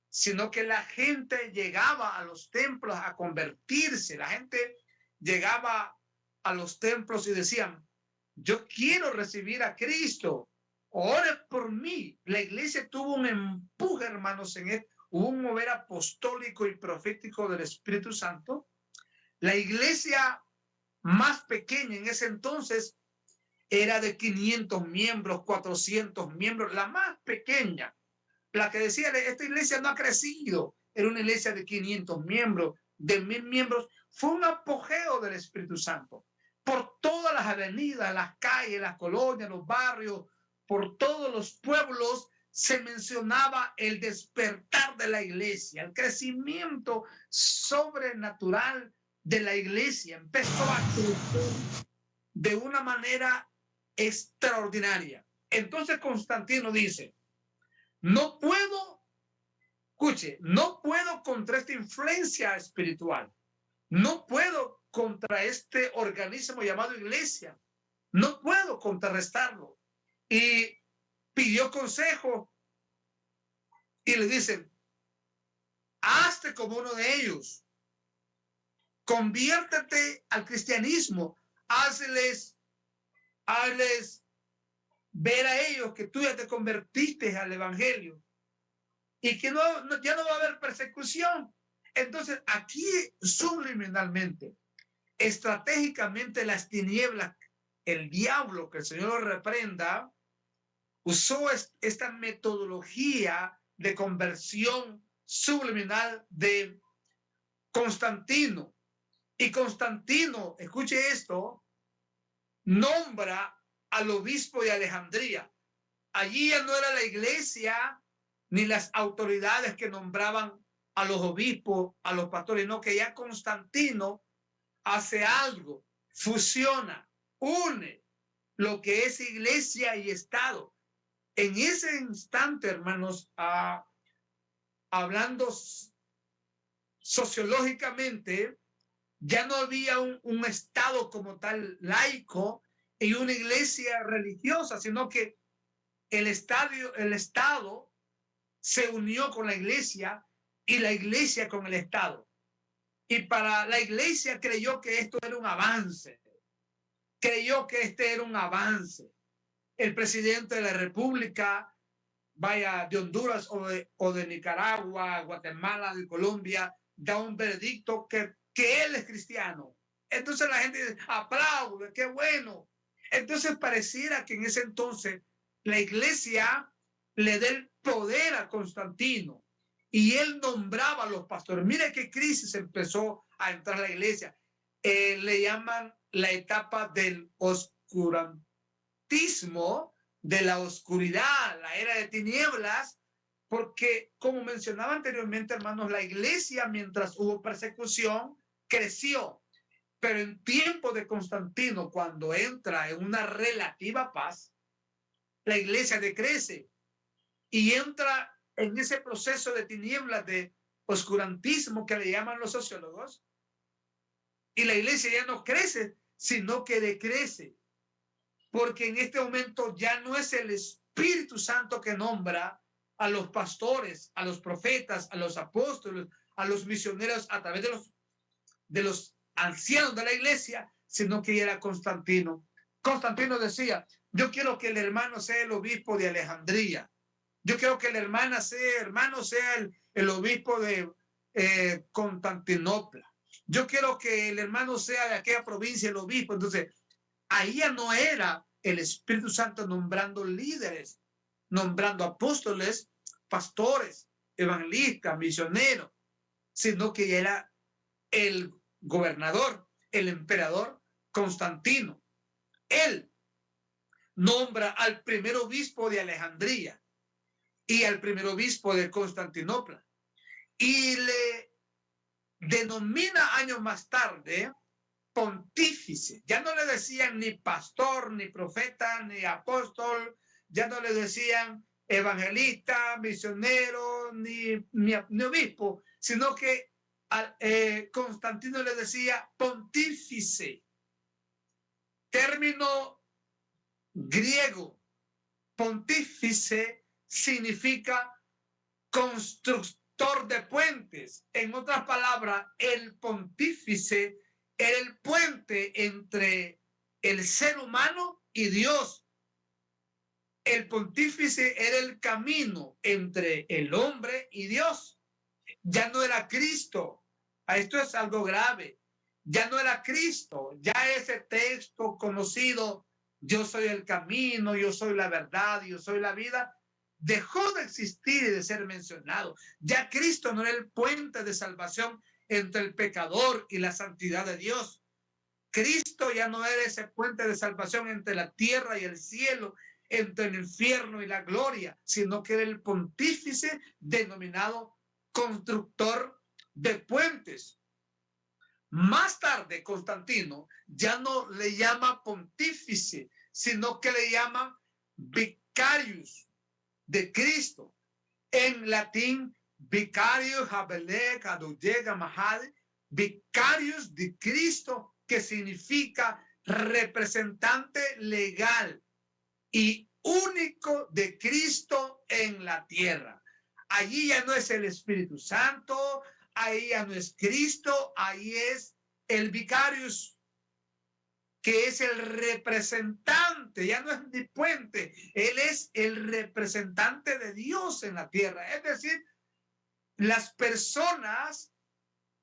sino que la gente llegaba a los templos a convertirse. La gente llegaba a los templos y decían: yo quiero recibir a Cristo, ore por mí. La iglesia tuvo un empuje, hermanos, hubo un mover apostólico y profético del Espíritu Santo. La iglesia más pequeña en ese entonces era de 500 miembros, 400 miembros, la más pequeña. La que decía: esta iglesia no ha crecido, era una iglesia de 500 miembros, de 1000 miembros. Fue un apogeo del Espíritu Santo. Por todas las avenidas, las calles, las colonias, los barrios, por todos los pueblos se mencionaba el despertar de la iglesia, el crecimiento sobrenatural de la iglesia. Empezó a crecer de una manera extraordinaria. Entonces Constantino dice: no puedo, escuche, no puedo contra esta influencia espiritual, no puedo contra este organismo llamado iglesia, no puedo contrarrestarlo. Y pidió consejo y le dicen: hazte como uno de ellos. Conviértete al cristianismo. Hazles ver a ellos que tú ya te convertiste al evangelio y que ya no va a haber persecución. Entonces, aquí subliminalmente, estratégicamente, las tinieblas, el diablo, que el Señor lo reprenda, usó esta metodología de conversión subliminal de Constantino. Y Constantino, escuche esto, nombra al obispo de Alejandría. Allí ya no era la iglesia ni las autoridades que nombraban a los obispos, a los pastores, no, que ya Constantino hace algo, fusiona, une lo que es iglesia y Estado. En ese instante, hermanos, hablando sociológicamente, ya no había un Estado como tal laico y una iglesia religiosa, sino que el Estado se unió con la iglesia y la iglesia con el Estado. Y para la iglesia creyó que esto era un avance. Creyó que este era un avance. El presidente de la República, vaya, de Honduras o de Nicaragua, Guatemala, de Colombia, da un veredicto que él es cristiano. Entonces la gente dice, aplaude, qué bueno. Entonces pareciera que en ese entonces la iglesia le da el poder a Constantino y él nombraba a los pastores. Mire qué crisis empezó a entrar a la iglesia. Le llaman la etapa del oscurantismo, de la oscuridad, la era de tinieblas, porque como mencionaba anteriormente, hermanos, la iglesia, mientras hubo persecución, creció. Pero en tiempo de Constantino, cuando entra en una relativa paz, la iglesia decrece y entra en ese proceso de tinieblas, de oscurantismo que le llaman los sociólogos, y la iglesia ya no crece, sino que decrece, porque en este momento ya no es el Espíritu Santo que nombra a los pastores, a los profetas, a los apóstoles, a los misioneros a través de los ancianos de la iglesia, sino que era Constantino. Constantino decía, yo quiero que el hermano sea el obispo de Alejandría. Yo quiero que el hermano sea el obispo de Constantinopla. Yo quiero que el hermano sea de aquella provincia el obispo. Entonces, ahí ya no era el Espíritu Santo nombrando líderes, nombrando apóstoles, pastores, evangelistas, misioneros, sino que ya era el gobernador, el emperador Constantino. Él nombra al primer obispo de Alejandría y al primer obispo de Constantinopla y le denomina años más tarde pontífice. Ya no le decían ni pastor, ni profeta, ni apóstol, ya no le decían evangelista, misionero, ni obispo, sino que Constantino le decía pontífice, término griego. Pontífice significa constructor de puentes. En otras palabras, el pontífice era el puente entre el ser humano y Dios. El pontífice era el camino entre el hombre y Dios. Ya no era Cristo. Esto es algo grave. Ya no era Cristo. Ya ese texto conocido, yo soy el camino, yo soy la verdad, yo soy la vida, dejó de existir y de ser mencionado. Ya Cristo no era el puente de salvación entre el pecador y la santidad de Dios. Cristo ya no era ese puente de salvación entre la tierra y el cielo, entre el infierno y la gloria, sino que era el pontífice denominado constructor de puentes. Más tarde, Constantino ya no le llama pontífice, sino que le llama vicarius de Cristo. En latín, vicario, habele, cadullega, mahal, vicarius de Cristo, que significa representante legal y único de Cristo en la tierra. Allí ya no es el Espíritu Santo, ahí ya no es Cristo, ahí es el vicarius, que es el representante, ya no es mi puente, él es el representante de Dios en la tierra. Es decir, las personas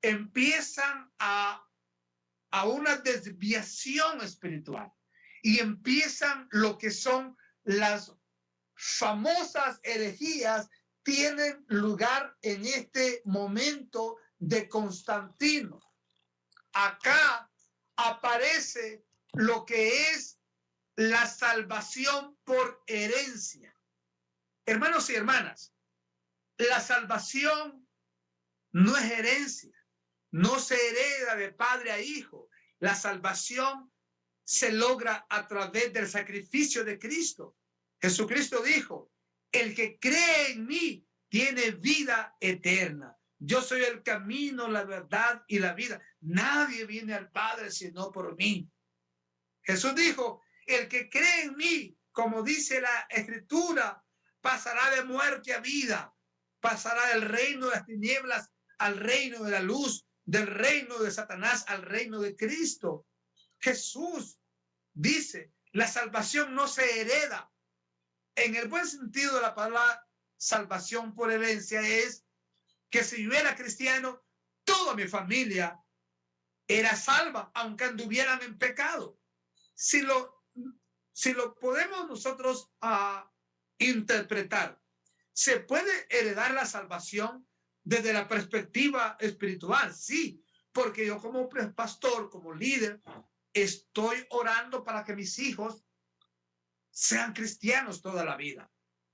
empiezan a una desviación espiritual y empiezan lo que son las famosas herejías, tienen lugar en este momento de Constantino. Acá aparece lo que es la salvación por herencia. Hermanos y hermanas, la salvación no es herencia, no se hereda de padre a hijo. La salvación se logra a través del sacrificio de Cristo. Jesucristo dijo: el que cree en mí tiene vida eterna. Yo soy el camino, la verdad y la vida. Nadie viene al Padre sino por mí. Jesús dijo: el que cree en mí, como dice la Escritura, pasará de muerte a vida, pasará del reino de las tinieblas al reino de la luz, del reino de Satanás al reino de Cristo. Jesús dice: la salvación no se hereda. En el buen sentido de la palabra salvación por herencia es que si yo era cristiano, toda mi familia era salva, aunque anduvieran en pecado. Si lo podemos nosotros interpretar, ¿se puede heredar la salvación desde la perspectiva espiritual? Sí, porque yo como pastor, como líder, estoy orando para que mis hijos sean cristianos toda la vida.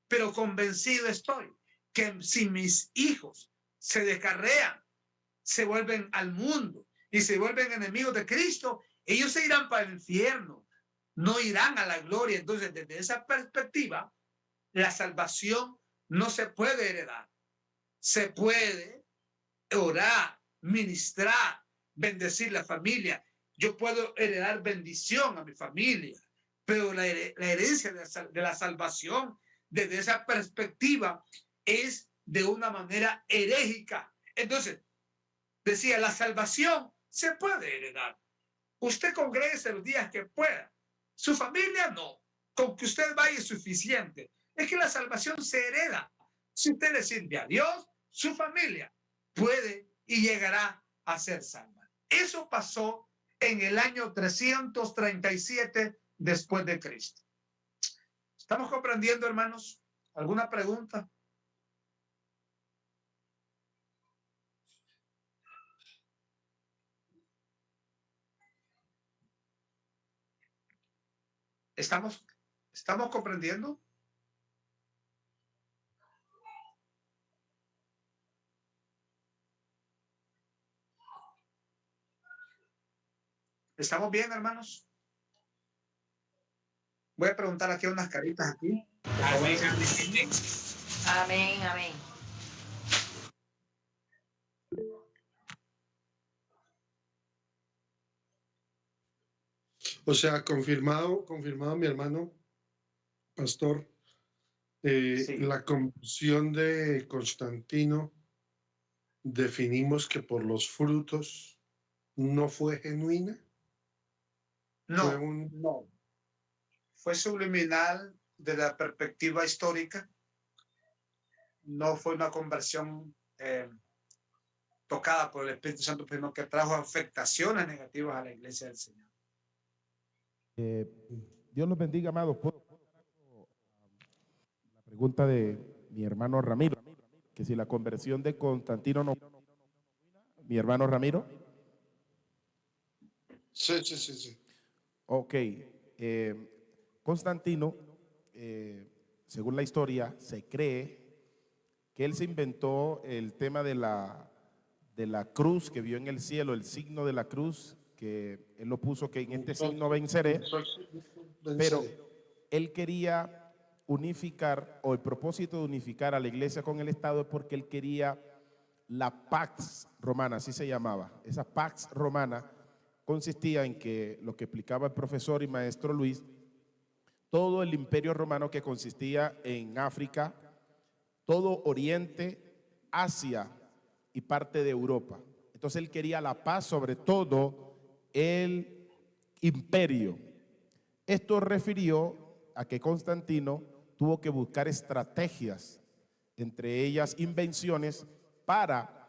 Pero convencido estoy que si mis hijos se descarrean, se vuelven al mundo y se vuelven enemigos de Cristo, ellos se irán para el infierno, no irán a la gloria. Entonces, desde esa perspectiva, la salvación no se puede heredar. Se puede orar, ministrar, bendecir la familia. Yo puedo heredar bendición a mi familia, pero la herencia de la salvación desde esa perspectiva es de una manera herégica. Entonces, decía, la salvación se puede heredar. Usted congréguese los días que pueda. Su familia no. Con que usted vaya es suficiente. Es que la salvación se hereda. Si usted le sirve a Dios, su familia puede y llegará a ser salva. Eso pasó en el año 337 después de Cristo. ¿Estamos comprendiendo, hermanos? ¿Alguna pregunta? ¿Estamos comprendiendo? ¿Estamos bien, hermanos? Voy a preguntar aquí unas caritas aquí. Amén, amén. Amén, amén. O sea, confirmado mi hermano, pastor, Sí. la conversión de Constantino, definimos que por los frutos no fue genuina. No, no. Fue subliminal de la perspectiva histórica. No fue una conversión tocada por el Espíritu Santo, sino que trajo afectaciones negativas a la iglesia del Señor. Dios los bendiga, amados. ¿Puedo la pregunta de mi hermano Ramiro? Que si la conversión de Constantino no... Mi hermano Ramiro. Sí. Ok. Constantino, según la historia, se cree que él se inventó el tema de la cruz que vio en el cielo, el signo de la cruz, que él lo puso que en este signo venceré, pero él quería unificar, o el propósito de unificar a la iglesia con el Estado es porque él quería la Pax Romana, así se llamaba. Esa Pax Romana consistía en que, lo que explicaba el profesor y maestro Luis, todo el imperio romano que consistía en África, todo Oriente, Asia y parte de Europa. Entonces él quería la paz sobre todo el imperio. Esto refirió a que Constantino tuvo que buscar estrategias, entre ellas invenciones, para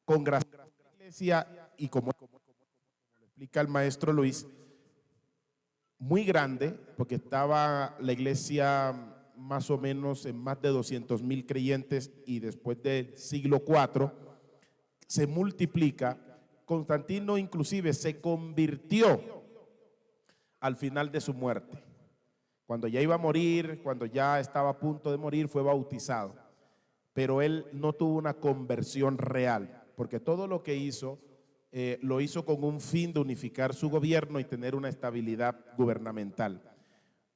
congraciar la iglesia, y como lo explica el maestro Luis, muy grande, porque estaba la iglesia más o menos en más de 200,000 creyentes, y después del siglo IV se multiplica. Constantino inclusive se convirtió al final de su muerte. Cuando ya iba a morir, cuando ya estaba a punto de morir, fue bautizado. Pero él no tuvo una conversión real, porque todo lo que hizo, lo hizo con un fin de unificar su gobierno y tener una estabilidad gubernamental.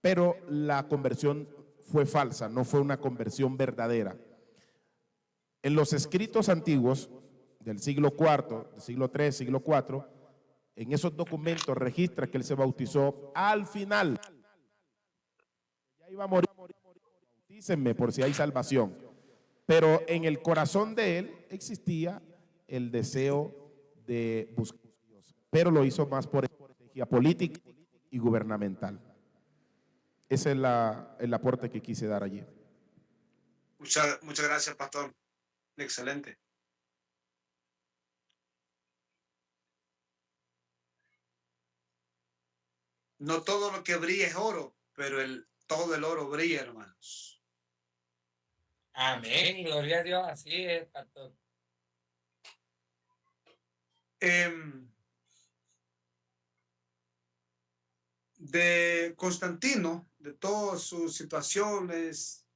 Pero la conversión fue falsa, no fue una conversión verdadera. En los escritos antiguos del siglo IV, del siglo III, siglo IV, en esos documentos registra que él se bautizó al final. Ya iba a morir, bautícenme por si hay salvación. Pero en el corazón de él existía el deseo de buscar a Dios, pero lo hizo más por estrategia política y gubernamental. Ese es el aporte que quise dar allí. Muchas gracias, pastor. Excelente. No todo lo que brilla es oro, pero todo el oro brilla, hermanos. Amén, gloria a Dios, así es, pastor. De Constantino, de todas sus situaciones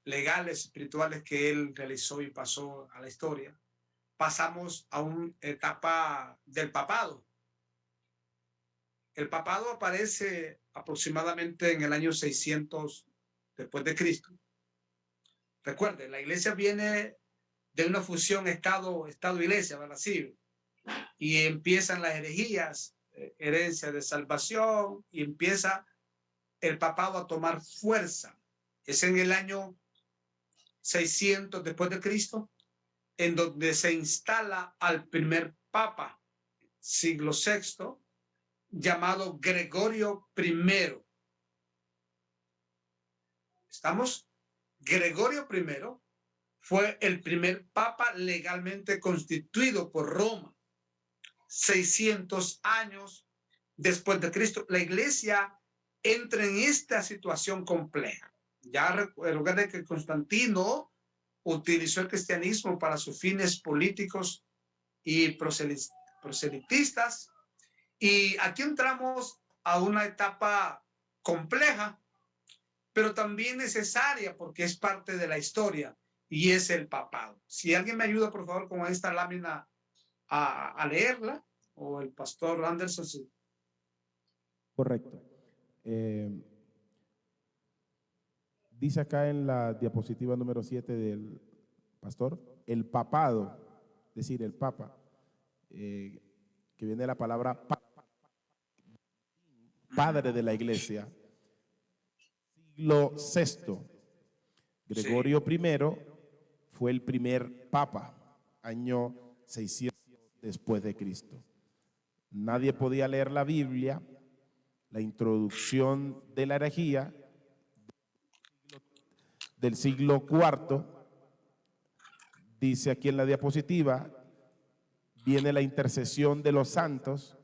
legales, espirituales que él realizó y pasó a la historia, pasamos a una etapa del papado. El papado aparece aproximadamente en el año 600 después de Cristo. Recuerde, la iglesia viene de una fusión Estado-iglesia, ¿verdad? Sí. Y empiezan las herejías, herencia de salvación, y empieza el papado a tomar fuerza. Es en el año 600 después de Cristo, en donde se instala al primer papa, siglo VI, llamado Gregorio I. ¿Estamos? Gregorio I fue el primer papa legalmente constituido por Roma. 600 años después de Cristo, la iglesia entra en esta situación compleja. Ya recuerden que Constantino utilizó el cristianismo para sus fines políticos y proselitistas. Y aquí entramos a una etapa compleja, pero también necesaria porque es parte de la historia, y es el papado. Si alguien me ayuda, por favor, con esta lámina a leerla, o el pastor Anderson. Sí. Correcto. Dice acá en la diapositiva número 7 del pastor, el papado, es decir, el papa, que viene de la palabra padre de la iglesia, siglo VI. Gregorio I fue el primer papa, año 600 después de Cristo. Nadie podía leer la Biblia, la introducción de la herejía del siglo IV, dice aquí en la diapositiva, viene la intercesión de los santos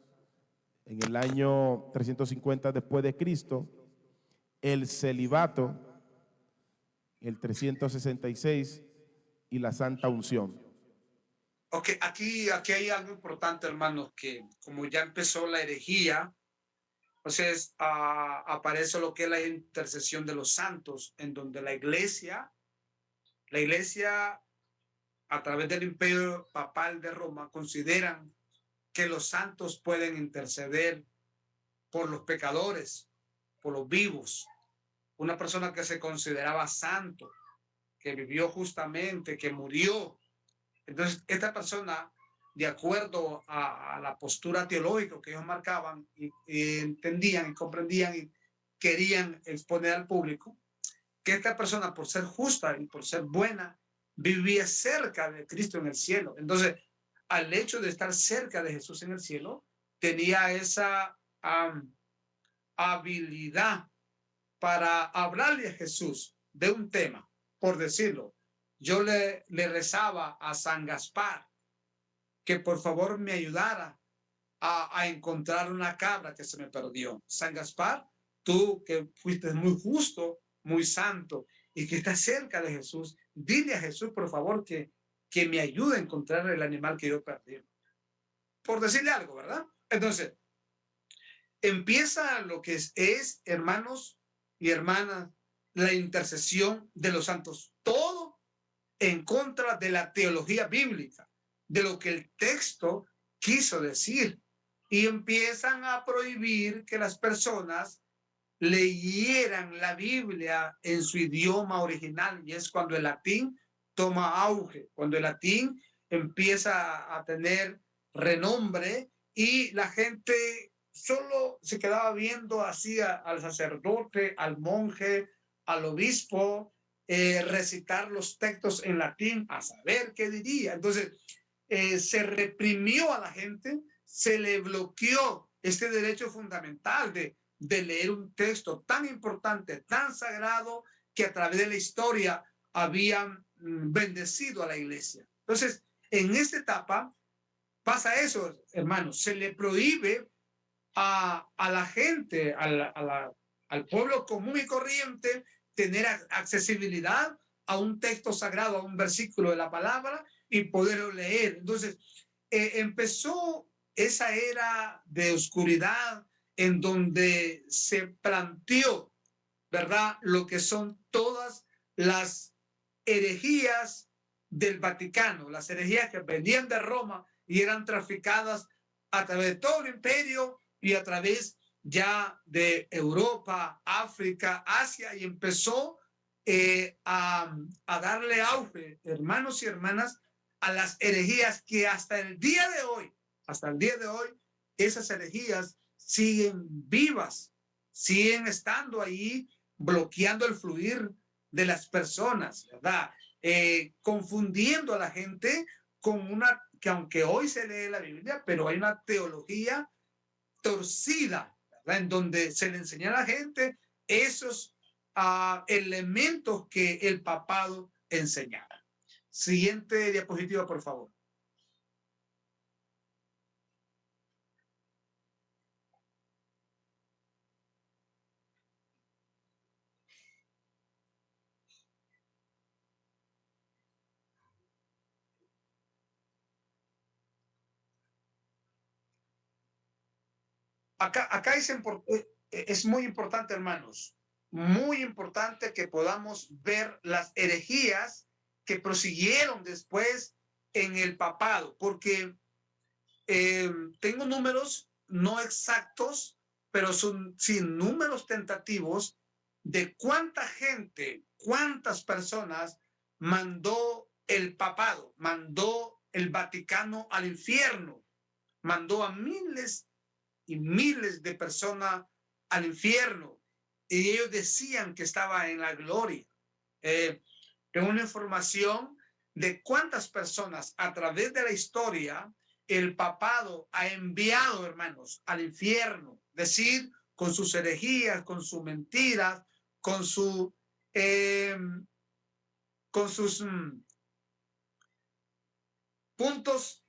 en el año 350 después de Cristo, el celibato, el 366, y la santa unción. Ok, aquí hay algo importante, hermanos, que como ya empezó la herejía, entonces aparece lo que es la intercesión de los santos, en donde la iglesia a través del imperio papal de Roma consideran que los santos pueden interceder por los pecadores, por los vivos. Una persona que se consideraba santo, que vivió justamente, que murió. Entonces, esta persona, de acuerdo a la postura teológica que ellos marcaban y entendían y comprendían y querían exponer al público, que esta persona, por ser justa y por ser buena, vivía cerca de Cristo en el cielo. Entonces, al hecho de estar cerca de Jesús en el cielo, tenía esa habilidad para hablarle a Jesús de un tema, por decirlo. Yo le rezaba a San Gaspar que por favor me ayudara a encontrar una cabra que se me perdió. San Gaspar, tú que fuiste muy justo, muy santo y que estás cerca de Jesús, dile a Jesús por favor que me ayude a encontrar el animal que yo perdí. Por decirle algo, ¿verdad? Entonces, empieza lo que es, hermanos y hermanas, la intercesión de los santos. Todo en contra de la teología bíblica, de lo que el texto quiso decir. Y empiezan a prohibir que las personas leyeran la Biblia en su idioma original. Y es cuando el latín toma auge, cuando el latín empieza a tener renombre y la gente solo se quedaba viendo así al sacerdote, al monje, al obispo, recitar los textos en latín, a saber qué diría. Entonces, se reprimió a la gente, se le bloqueó este derecho fundamental de leer un texto tan importante, tan sagrado, que a través de la historia habían bendecido a la iglesia. Entonces, en esta etapa pasa eso, hermanos, se le prohíbe a la gente, al pueblo común y corriente, tener accesibilidad a un texto sagrado, a un versículo de la palabra y poderlo leer. Entonces, empezó esa era de oscuridad en donde se planteó, ¿verdad?, lo que son todas las herejías del Vaticano, las herejías que venían de Roma y eran traficadas a través de todo el imperio y a través ya de Europa, África, Asia, y empezó a darle auge, hermanos y hermanas, a las herejías que hasta el día de hoy, esas herejías siguen vivas, siguen estando ahí bloqueando el fluir de las personas, ¿verdad? Confundiendo a la gente con una, que aunque hoy se lee la Biblia, pero hay una teología torcida, ¿verdad?, en donde se le enseña a la gente esos elementos que el papado enseñaba. Siguiente diapositiva, por favor. Acá es muy importante, hermanos, muy importante que podamos ver las herejías que prosiguieron después en el papado, porque tengo números no exactos, pero son sin números tentativos de cuánta gente, cuántas personas mandó el papado, mandó el Vaticano al infierno, mandó a miles y miles de personas al infierno, y ellos decían que estaba en la gloria. Tengo una información de cuántas personas a través de la historia el papado ha enviado, hermanos, al infierno, es decir, con sus herejías, con sus mentiras, con sus puntos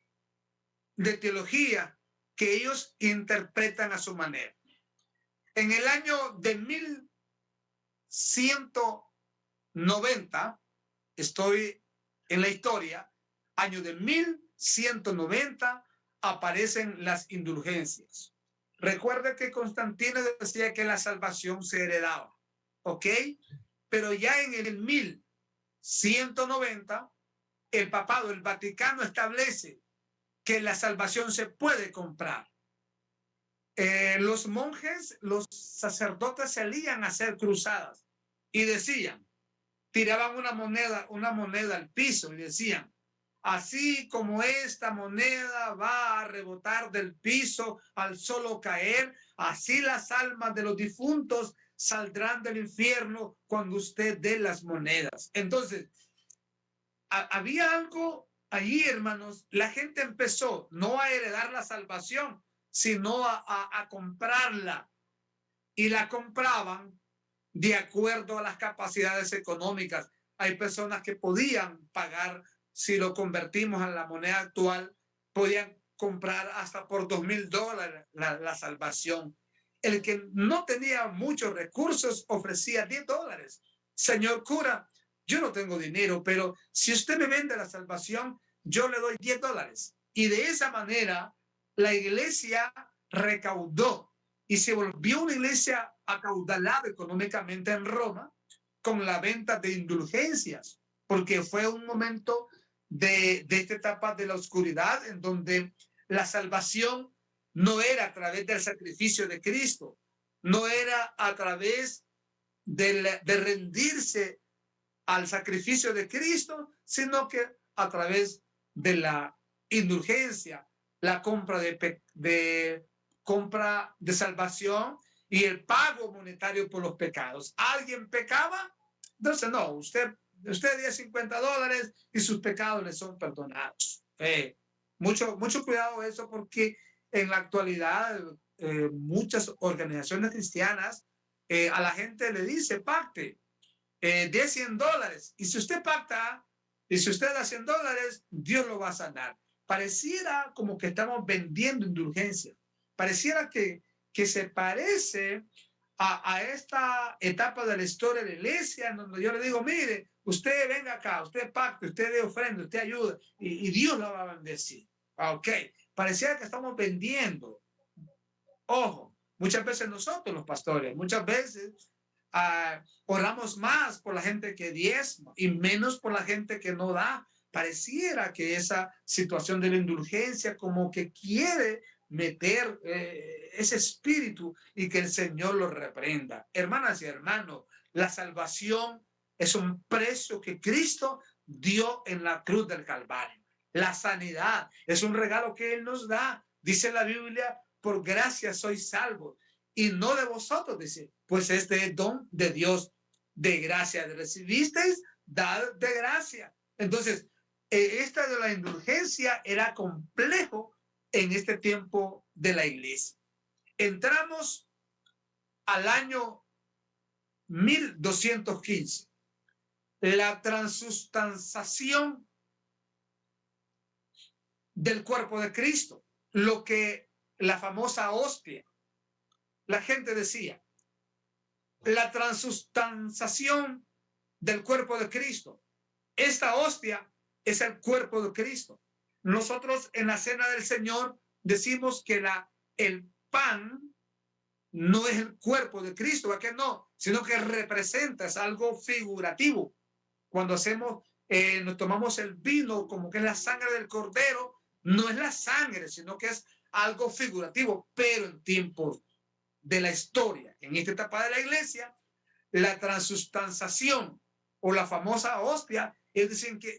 de teología que ellos interpretan a su manera. En el año de 1190, estoy en la historia, año de 1190, aparecen las indulgencias. Recuerda que Constantino decía que la salvación se heredaba, ¿ok? Pero ya en el 1190, el papado, el Vaticano establece que la salvación se puede comprar. Los monjes, los sacerdotes salían a hacer cruzadas y decían, tiraban una moneda al piso y decían, así como esta moneda va a rebotar del piso al solo caer, así las almas de los difuntos saldrán del infierno cuando usted dé las monedas. Entonces, había algo allí, hermanos. La gente empezó no a heredar la salvación, sino a comprarla. Y la compraban de acuerdo a las capacidades económicas. Hay personas que podían pagar, si lo convertimos a la moneda actual, podían comprar hasta por $2,000 la salvación. El que no tenía muchos recursos ofrecía $10. Señor cura, yo no tengo dinero, pero si usted me vende la salvación, yo le doy $10. Y de esa manera la iglesia recaudó y se volvió una iglesia acaudalada económicamente en Roma con la venta de indulgencias, porque fue un momento de esta etapa de la oscuridad en donde la salvación no era a través del sacrificio de Cristo, no era a través de rendirse al sacrificio de Cristo, sino que a través de la indulgencia, la compra compra de salvación y el pago monetario por los pecados. ¿Alguien pecaba? Entonces no, usted dio $50 y sus pecados le son perdonados. Mucho cuidado eso, porque en la actualidad muchas organizaciones cristianas a la gente le dice pacte, de $100, y si usted pacta y si usted da $100, Dios lo va a sanar. Pareciera como que estamos vendiendo indulgencia. Pareciera que se parece a esta etapa de la historia de la iglesia, en donde yo le digo, mire, usted venga acá, usted pacte, usted dé ofrenda, usted ayuda, y Dios la va a bendecir. Ok, pareciera que estamos vendiendo. Ojo, muchas veces nosotros los pastores, muchas veces oramos más por la gente que diezma y menos por la gente que no da. Pareciera que esa situación de la indulgencia como que quiere meter ese espíritu, y que el Señor lo reprenda. Hermanas y hermanos, la salvación es un precio que Cristo dio en la cruz del Calvario. La sanidad es un regalo que Él nos da. Dice la Biblia, por gracia sois salvos, y no de vosotros, dice, pues este es don de Dios. De gracia recibisteis, dad de gracia. Entonces, esta de la indulgencia era complejo en este tiempo de la iglesia. Entramos al año 1215. La transustanciación del cuerpo de Cristo, lo que la famosa hostia. La gente decía, la transustanciación del cuerpo de Cristo. Esta hostia es el cuerpo de Cristo. Nosotros en la cena del Señor decimos que el pan no es el cuerpo de Cristo, ¿a qué no? Sino que representa, es algo figurativo. Cuando nos tomamos el vino como que es la sangre del cordero, no es la sangre, sino que es algo figurativo. Pero en tiempos de la historia, en esta etapa de la iglesia, la transustanciación o la famosa hostia, ellos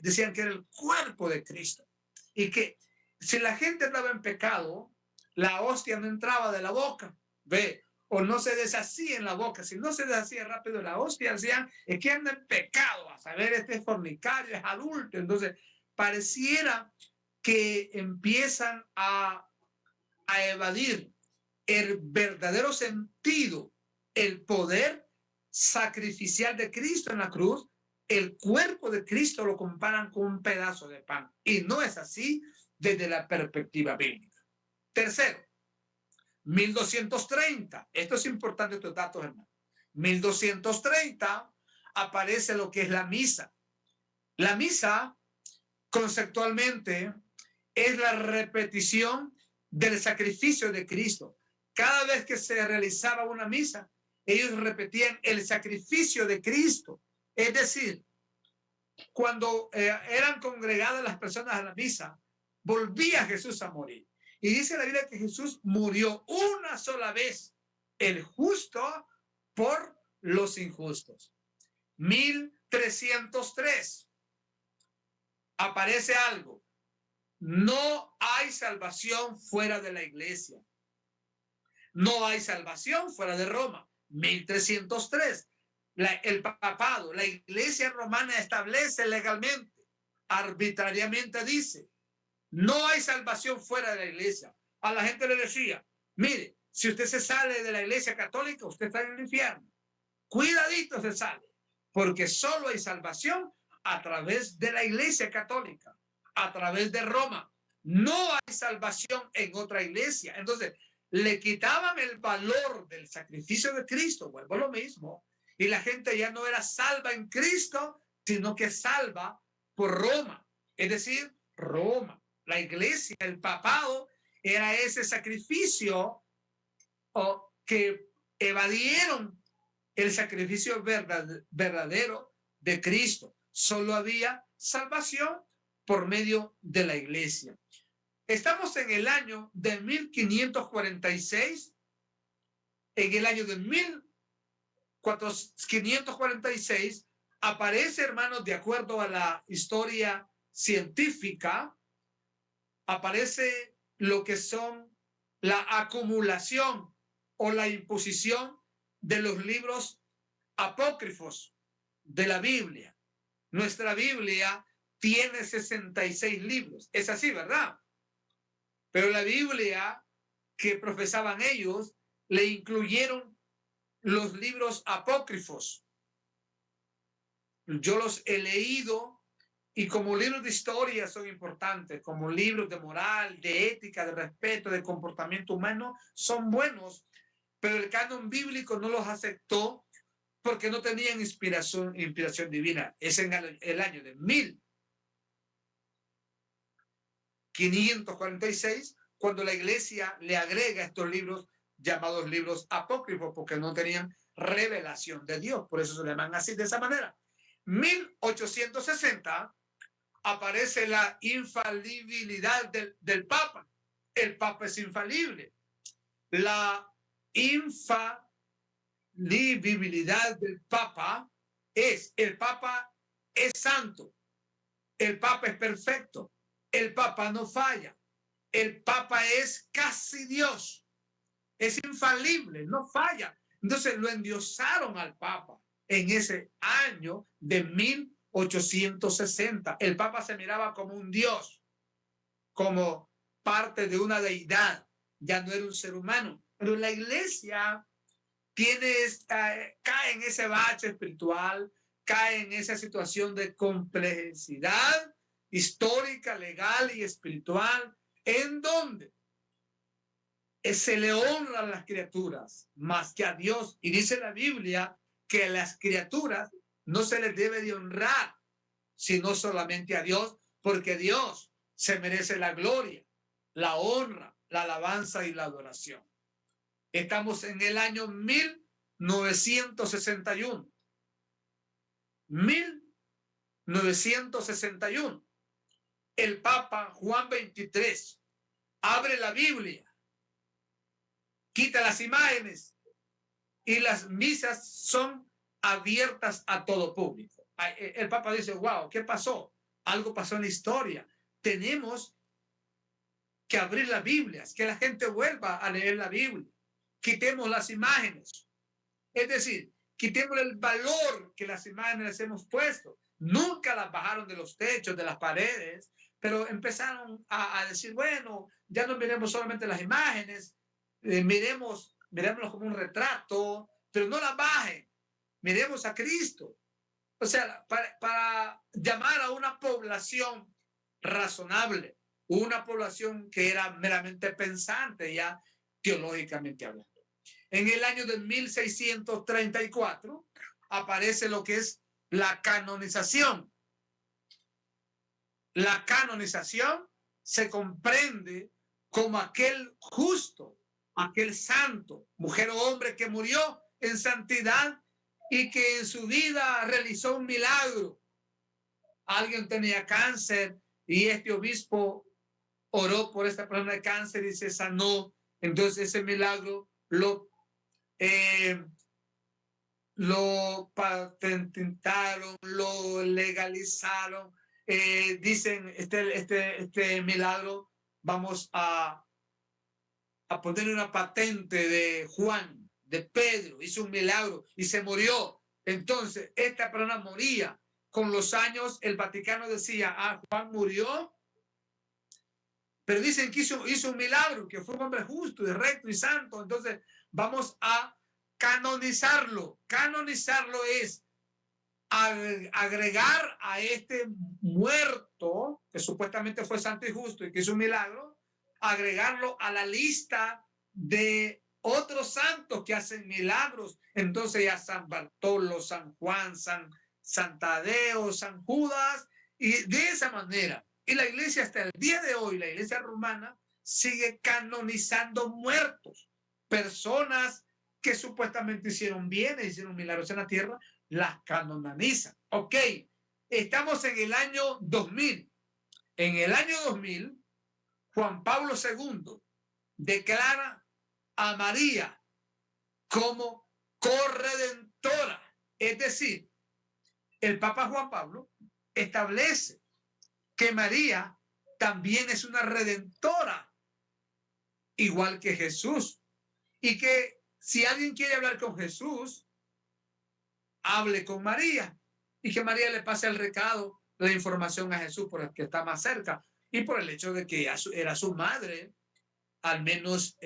decían que era el cuerpo de Cristo, y que si la gente andaba en pecado, la hostia no entraba de la boca, o no se deshacía en la boca. Si no se deshacía rápido la hostia, decían, es que anda en pecado, a saber, este es fornicario, es adulto. Entonces pareciera que empiezan a evadir el verdadero sentido, el poder sacrificial de Cristo en la cruz. El cuerpo de Cristo lo comparan con un pedazo de pan, y no es así desde la perspectiva bíblica. Tercero, 1230. Esto es importante, estos datos, hermano. 1230 aparece lo que es la misa. La misa, conceptualmente, es la repetición del sacrificio de Cristo. Cada vez que se realizaba una misa, ellos repetían el sacrificio de Cristo. Es decir, cuando eran congregadas las personas a la misa, volvía Jesús a morir. Y dice la Biblia que Jesús murió una sola vez, el justo por los injustos. 1303. Aparece algo. No hay salvación fuera de la iglesia. No hay salvación fuera de Roma. 1303. El papado, la iglesia romana establece legalmente, arbitrariamente dice, no hay salvación fuera de la iglesia. A la gente le decía, mire, si usted se sale de la iglesia católica, usted está en el infierno. Cuidadito se sale, porque solo hay salvación a través de la iglesia católica, a través de Roma. No hay salvación en otra iglesia. Entonces, le quitaban el valor del sacrificio de Cristo, vuelvo a lo mismo, y la gente ya no era salva en Cristo, sino que salva por Roma. Es decir, Roma, la iglesia, el papado, era ese sacrificio que evadieron el sacrificio verdadero de Cristo. Solo había salvación por medio de la iglesia. Estamos en el año de 1546. En el año de 1546 aparece, hermanos, de acuerdo a la historia científica, aparece lo que son la acumulación o la imposición de los libros apócrifos de la Biblia. Nuestra Biblia tiene 66 libros. Es así, ¿verdad? Pero la Biblia que profesaban ellos le incluyeron los libros apócrifos. Yo los he leído y como libros de historia son importantes, como libros de moral, de ética, de respeto, de comportamiento humano, son buenos, pero el canon bíblico no los aceptó porque no tenían inspiración divina. Es en el año de 1546 cuando la iglesia le agrega estos libros llamados libros apócrifos, porque no tenían revelación de Dios. Por eso se le llaman así, de esa manera. 1860 aparece la infalibilidad del Papa. El Papa es infalible. La infalibilidad del Papa es, el Papa es santo, el Papa es perfecto, el Papa no falla, el Papa es casi Dios, es infalible, no falla. Entonces lo endiosaron al Papa en ese año de 1860. El Papa se miraba como un Dios, como parte de una deidad, ya no era un ser humano. Pero la iglesia cae en ese bache espiritual, cae en esa situación de complejidad histórica, legal y espiritual, en donde se le honra a las criaturas más que a Dios. Y dice la Biblia que a las criaturas no se les debe de honrar, sino solamente a Dios, porque Dios se merece la gloria, la honra, la alabanza y la adoración. Estamos en el año 1961. 1961. El Papa Juan XXIII abre la Biblia, quita las imágenes y las misas son abiertas a todo público. El Papa dice, wow, ¿qué pasó? Algo pasó en la historia. Tenemos que abrir las Biblias, que la gente vuelva a leer la Biblia. Quitemos las imágenes. Es decir, quitemos el valor que las imágenes les hemos puesto. Nunca las bajaron de los techos, de las paredes, pero empezaron a decir, bueno, ya no miremos solamente las imágenes, miremoslo como un retrato, pero no las bajen. Miremos a Cristo. O sea, para llamar a una población razonable, una población que era meramente pensante, ya teológicamente hablando. En el año de 1634 aparece lo que es la canonización. La canonización se comprende como aquel justo, aquel santo, mujer o hombre que murió en santidad y que en su vida realizó un milagro. Alguien tenía cáncer y este obispo oró por esta persona de cáncer y se sanó. Entonces ese milagro lo patentaron, lo legalizaron. Dicen, este milagro vamos a poner una patente de Juan de Pedro, hizo un milagro y se murió. Entonces, esta persona moría. Con los años, el Vaticano decía, Juan murió, pero dicen que hizo un milagro, que fue un hombre justo y recto y santo. Entonces, vamos a canonizarlo. Canonizarlo es agregar a este muerto, que supuestamente fue santo y justo y que hizo un milagro, agregarlo a la lista de otros santos que hacen milagros. Entonces ya San Bartolo, San Juan, San Tadeo, San Judas, y de esa manera. Y la iglesia hasta el día de hoy, la iglesia romana, sigue canonizando muertos, personas que supuestamente hicieron bienes, hicieron milagros en la tierra, las canonizan. Ok, estamos en el año 2000. En el año 2000, Juan Pablo II declara a María como corredentora. Es decir, el Papa Juan Pablo establece que María también es una redentora, igual que Jesús. Y que si alguien quiere hablar con Jesús, hable con María. Y que María le pase el recado, la información a Jesús por el que está más cerca. Y por el hecho de que era su madre, al menos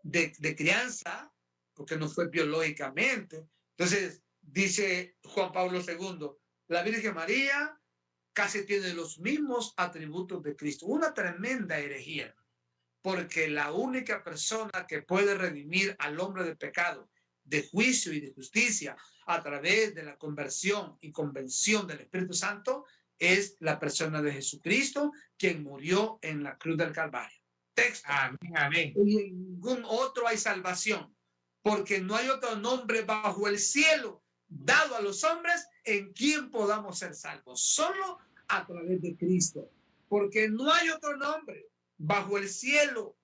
de crianza, porque no fue biológicamente. Entonces, dice Juan Pablo II, la Virgen María casi tiene los mismos atributos de Cristo. Una tremenda herejía, porque la única persona que puede redimir al hombre de pecado, de juicio y de justicia a través de la conversión y convención del Espíritu Santo es la persona de Jesucristo, quien murió en la cruz del Calvario. Texto. Amén, amén. Y en ningún otro hay salvación, porque no hay otro nombre bajo el cielo dado a los hombres en quien podamos ser salvos, solo a través de Cristo, porque no hay otro nombre bajo el cielo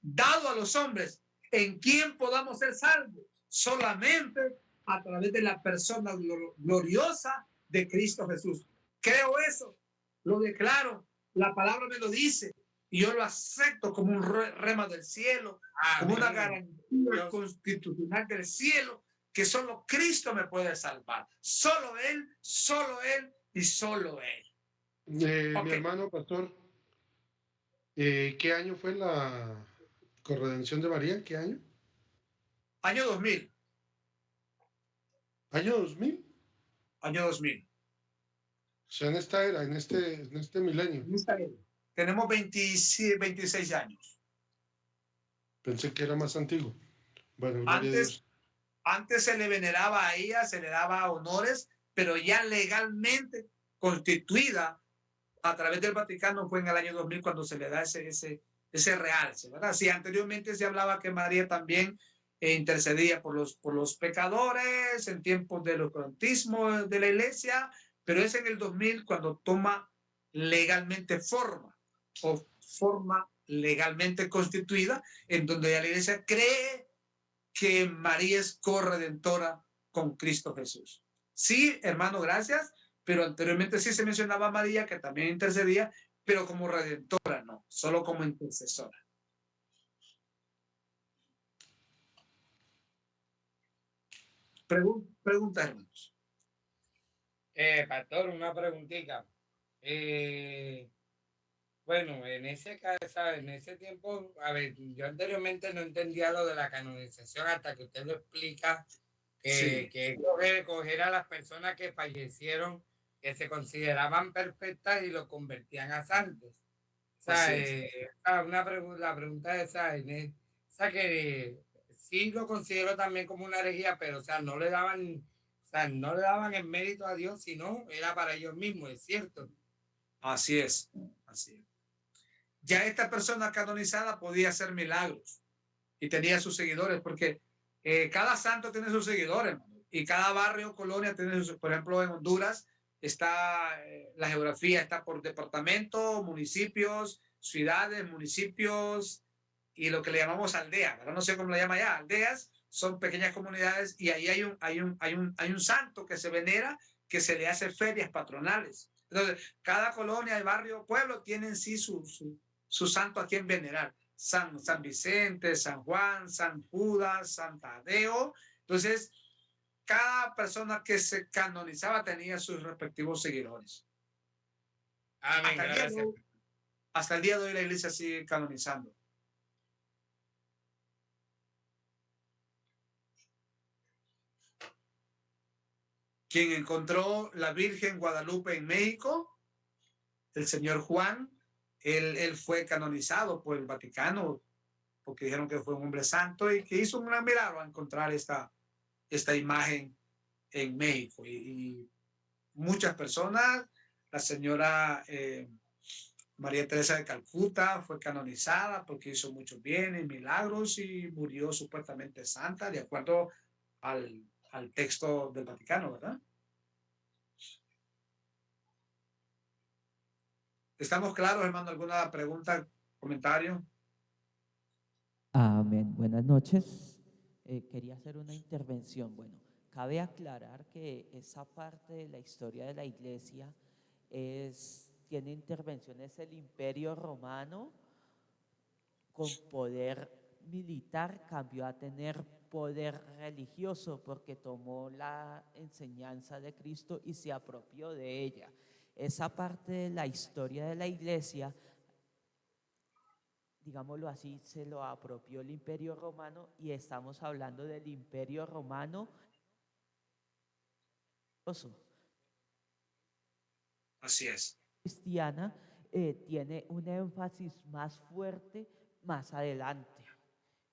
dado a los hombres en quien podamos ser salvos, solamente a través de la persona gloriosa de Cristo Jesús. Creo eso, lo declaro, la palabra me lo dice y yo lo acepto como un rema del cielo, como una garantía constitucional del cielo, que solo Cristo me puede salvar. Solo Él y solo Él. Mi hermano pastor, ¿qué año fue la corredención de María? ¿Qué año? Año 2000. ¿Año 2000? Año 2000. O sea, en esta era, en este milenio. Tenemos 26 años. Pensé que era más antiguo. Bueno, antes se le veneraba a ella, se le daba honores, pero ya legalmente constituida a través del Vaticano fue en el año 2000 cuando se le da ese realce, ¿verdad? Sí, anteriormente se hablaba que María también intercedía por los pecadores en tiempos del oscurantismo de la iglesia, pero es en el 2000 cuando toma legalmente forma legalmente constituida, en donde ya la iglesia cree que María es corredentora con Cristo Jesús. Sí, hermano, gracias, pero anteriormente sí se mencionaba a María, que también intercedía, pero como redentora, no, solo como intercesora. Pregunta, hermanos. Pastor, una preguntita. Bueno, en ese tiempo, a ver, yo anteriormente no entendía lo de la canonización hasta que usted lo explica, que coger a las personas que fallecieron, que se consideraban perfectas y lo convertían a santos. O sea, la pregunta es esa, que sí lo considero también como una herejía, pero o sea, no le daban el mérito a Dios, sino era para ellos mismos, es cierto. Así es. Ya esta persona canonizada podía hacer milagros y tenía sus seguidores, porque cada santo tiene sus seguidores, hermano, y cada barrio, colonia tiene sus, por ejemplo, en Honduras está la geografía, está por departamento, municipios, ciudades, municipios y lo que le llamamos aldea, ¿verdad? No sé cómo lo llama allá, aldeas son pequeñas comunidades y ahí hay un santo que se venera, que se le hace ferias patronales. Entonces, cada colonia, barrio, pueblo tienen sí su santo a quien venerar. San Vicente, San Juan, San Judas, San Tadeo. Entonces, cada persona que se canonizaba tenía sus respectivos seguidores. Amén, gracias. Hasta el día de hoy la iglesia sigue canonizando. Quien encontró la Virgen Guadalupe en México, el señor Juan, él fue canonizado por el Vaticano, porque dijeron que fue un hombre santo y que hizo un gran milagro a encontrar esta imagen en México. Y muchas personas, la señora María Teresa de Calcuta fue canonizada porque hizo muchos bienes, milagros y murió supuestamente santa, de acuerdo al texto del Vaticano, ¿verdad? ¿Estamos claros, hermano? ¿Alguna pregunta, comentario? Amén. Buenas noches. Quería hacer una intervención. Bueno, cabe aclarar que esa parte de la historia de la iglesia tiene intervenciones el Imperio Romano con poder militar, cambió a tener poder religioso porque tomó la enseñanza de Cristo y se apropió de ella. Esa parte de la historia de la iglesia, digámoslo así, se lo apropió el Imperio Romano y estamos hablando del Imperio Romano. Así es. Cristiana tiene un énfasis más fuerte más adelante,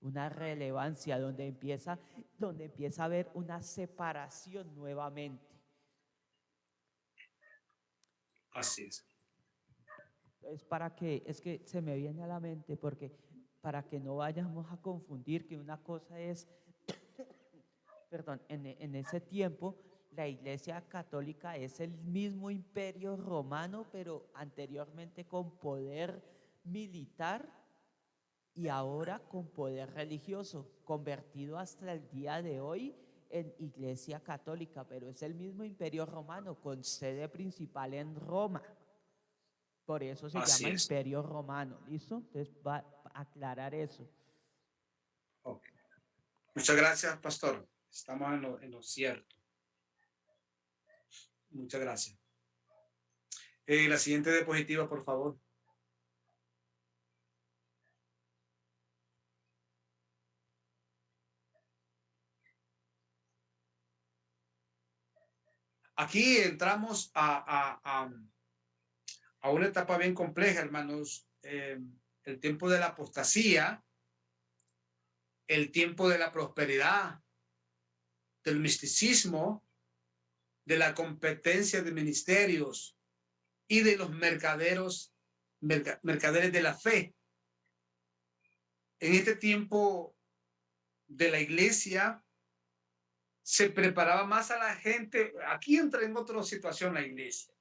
una relevancia donde empieza a haber una separación nuevamente. Así es. Es que se me viene a la mente porque para que no vayamos a confundir que una cosa es, perdón, en ese tiempo la Iglesia Católica es el mismo Imperio Romano, pero anteriormente con poder militar y ahora con poder religioso, convertido hasta el día de hoy en Iglesia Católica, pero es el mismo Imperio Romano con sede principal en Roma. Por eso se llama Imperio Romano. ¿Listo? Entonces va a aclarar eso. Okay. Muchas gracias, pastor. Estamos en lo cierto. Muchas gracias. La siguiente diapositiva, por favor. Aquí entramos a una etapa bien compleja, hermanos. El tiempo de la apostasía, el tiempo de la prosperidad, del misticismo, de la competencia de ministerios y de los mercaderes de la fe. En este tiempo de la iglesia se preparaba más a la gente. Aquí entra en otra situación la iglesia.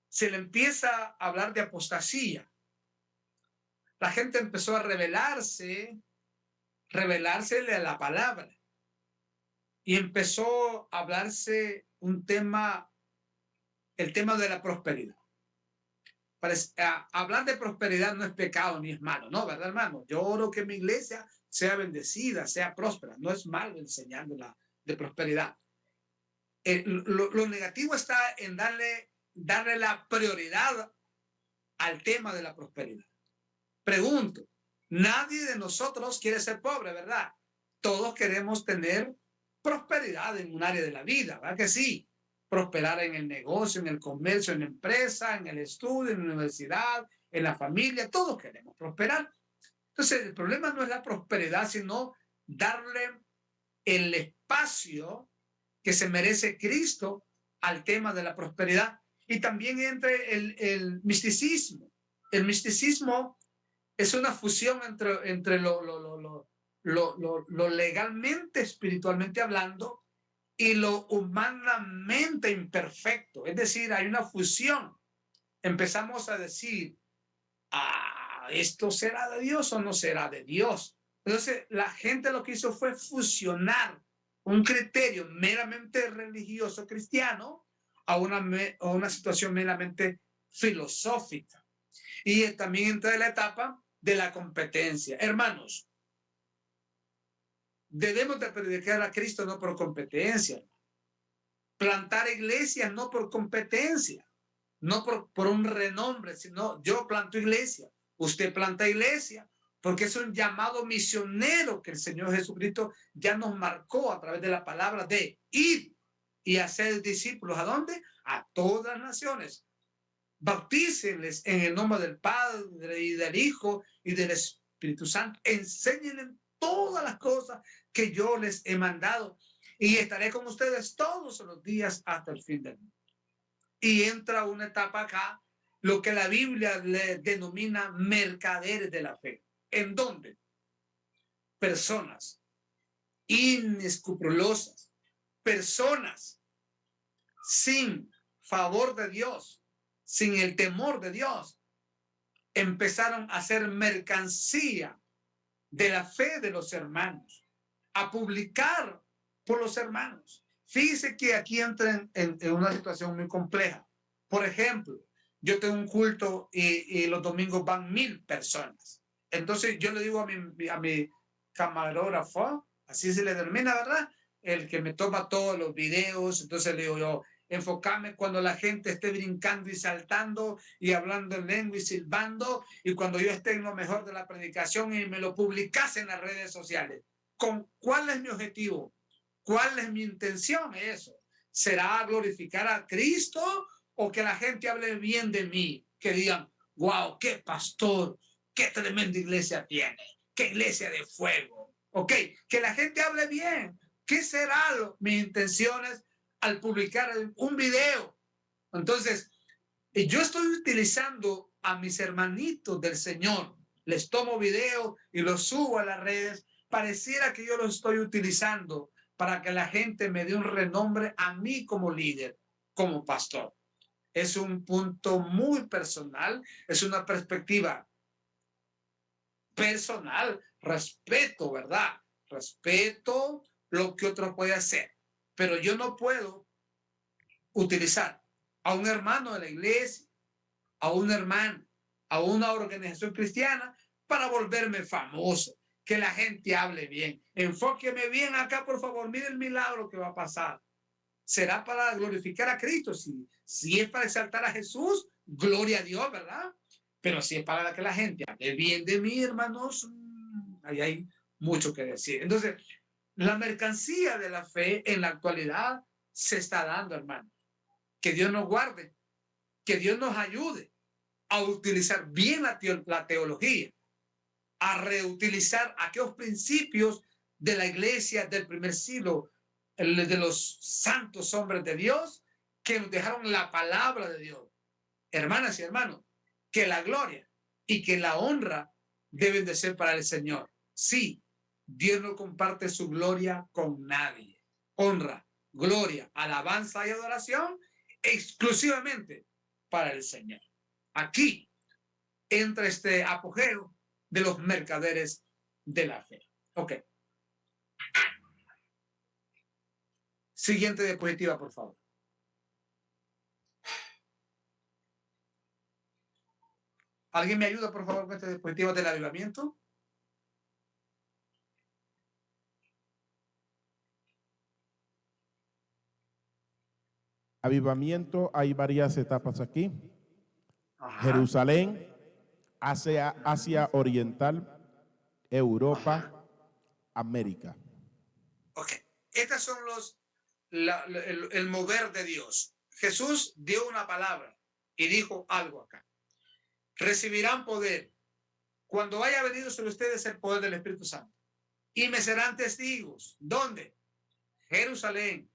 Se le empieza a hablar de apostasía. La gente empezó a rebelársele a la palabra. Y empezó a hablarse el tema de la prosperidad. Hablar de prosperidad no es pecado ni es malo, ¿no? ¿Verdad, hermano? Yo oro que mi iglesia sea bendecida, sea próspera. No es malo enseñar de prosperidad. Lo negativo está en darle la prioridad al tema de la prosperidad. Pregunto, nadie de nosotros quiere ser pobre, ¿verdad? Todos queremos tener prosperidad en un área de la vida, ¿verdad que sí? Prosperar en el negocio, en el comercio, en la empresa, en el estudio, en la universidad, en la familia, todos queremos prosperar. Entonces, el problema no es la prosperidad, sino darle el espacio que se merece Cristo al tema de la prosperidad. Y también entre el misticismo. El misticismo es una fusión entre lo legalmente, espiritualmente hablando, y lo humanamente imperfecto. Es decir, hay una fusión. Empezamos a decir, ¿esto será de Dios o no será de Dios? Entonces, la gente lo que hizo fue fusionar un criterio meramente religioso cristiano a una situación meramente filosófica. Y también entra en la etapa de la competencia. Hermanos, debemos de predicar a Cristo no por competencia. Plantar iglesias no por competencia, no por un renombre, sino yo planto iglesia, usted planta iglesia, porque es un llamado misionero que el Señor Jesucristo ya nos marcó a través de la palabra de ir y hacer discípulos. ¿A dónde? A todas las naciones. Bautícenles en el nombre del Padre y del Hijo y del Espíritu Santo. Enséñenles todas las cosas que yo les he mandado y estaré con ustedes todos los días hasta el fin del mundo. Y entra una etapa acá, lo que la Biblia le denomina mercaderes de la fe. ¿En dónde? Personas inescrupulosas, personas sin favor de Dios, sin el temor de Dios, empezaron a hacer mercancía de la fe de los hermanos, a publicar por los hermanos. Fíjense que aquí entran en una situación muy compleja. Por ejemplo, yo tengo un culto y los domingos van 1000 personas. Entonces yo le digo a mi camarógrafo, así se le denomina, ¿verdad? El que me toma todos los videos. Entonces le digo yo, enfócame cuando la gente esté brincando y saltando y hablando en lengua y silbando, y cuando yo esté en lo mejor de la predicación y me lo publicase en las redes sociales. ¿Cuál es mi objetivo? ¿Cuál es mi intención? Eso. ¿Será glorificar a Cristo o que la gente hable bien de mí? Que digan, wow, qué pastor, qué tremenda iglesia tiene, qué iglesia de fuego. Ok, que la gente hable bien. ¿Qué será mis intenciones al publicar un video? Entonces, yo estoy utilizando a mis hermanitos del Señor. Les tomo video y los subo a las redes. Pareciera que yo los estoy utilizando para que la gente me dé un renombre a mí como líder, como pastor. Es un punto muy personal, es una perspectiva personal. Respeto, ¿verdad? Respeto lo que otro puede hacer, pero yo no puedo utilizar a un hermano de la iglesia, a un hermano, a una organización cristiana para volverme famoso, que la gente hable bien. Enfóqueme bien acá, por favor. Mire el milagro que va a pasar. Será para glorificar a Cristo. Si es para exaltar a Jesús, gloria a Dios, ¿verdad? Pero si es para que la gente hable bien de mí, hermanos, ahí hay mucho que decir. Entonces, la mercancía de la fe en la actualidad se está dando, hermano. Que Dios nos guarde, que Dios nos ayude a utilizar bien la teología, a reutilizar aquellos principios de la iglesia del primer siglo, de los santos hombres de Dios que nos dejaron la palabra de Dios. Hermanas y hermanos, que la gloria y que la honra deben de ser para el Señor. Sí, Dios no comparte su gloria con nadie. Honra, gloria, alabanza y adoración exclusivamente para el Señor. Aquí entra este apogeo de los mercaderes de la fe. Ok. Siguiente diapositiva, por favor. ¿Alguien me ayuda, por favor, con esta diapositiva del avivamiento? Avivamiento, hay varias etapas aquí. Ajá. Jerusalén, Asia Oriental, Europa, América. Ok. Estos son el mover de Dios. Jesús dio una palabra y dijo algo acá. Recibirán poder cuando haya venido sobre ustedes el poder del Espíritu Santo. Y me serán testigos. ¿Dónde? Jerusalén,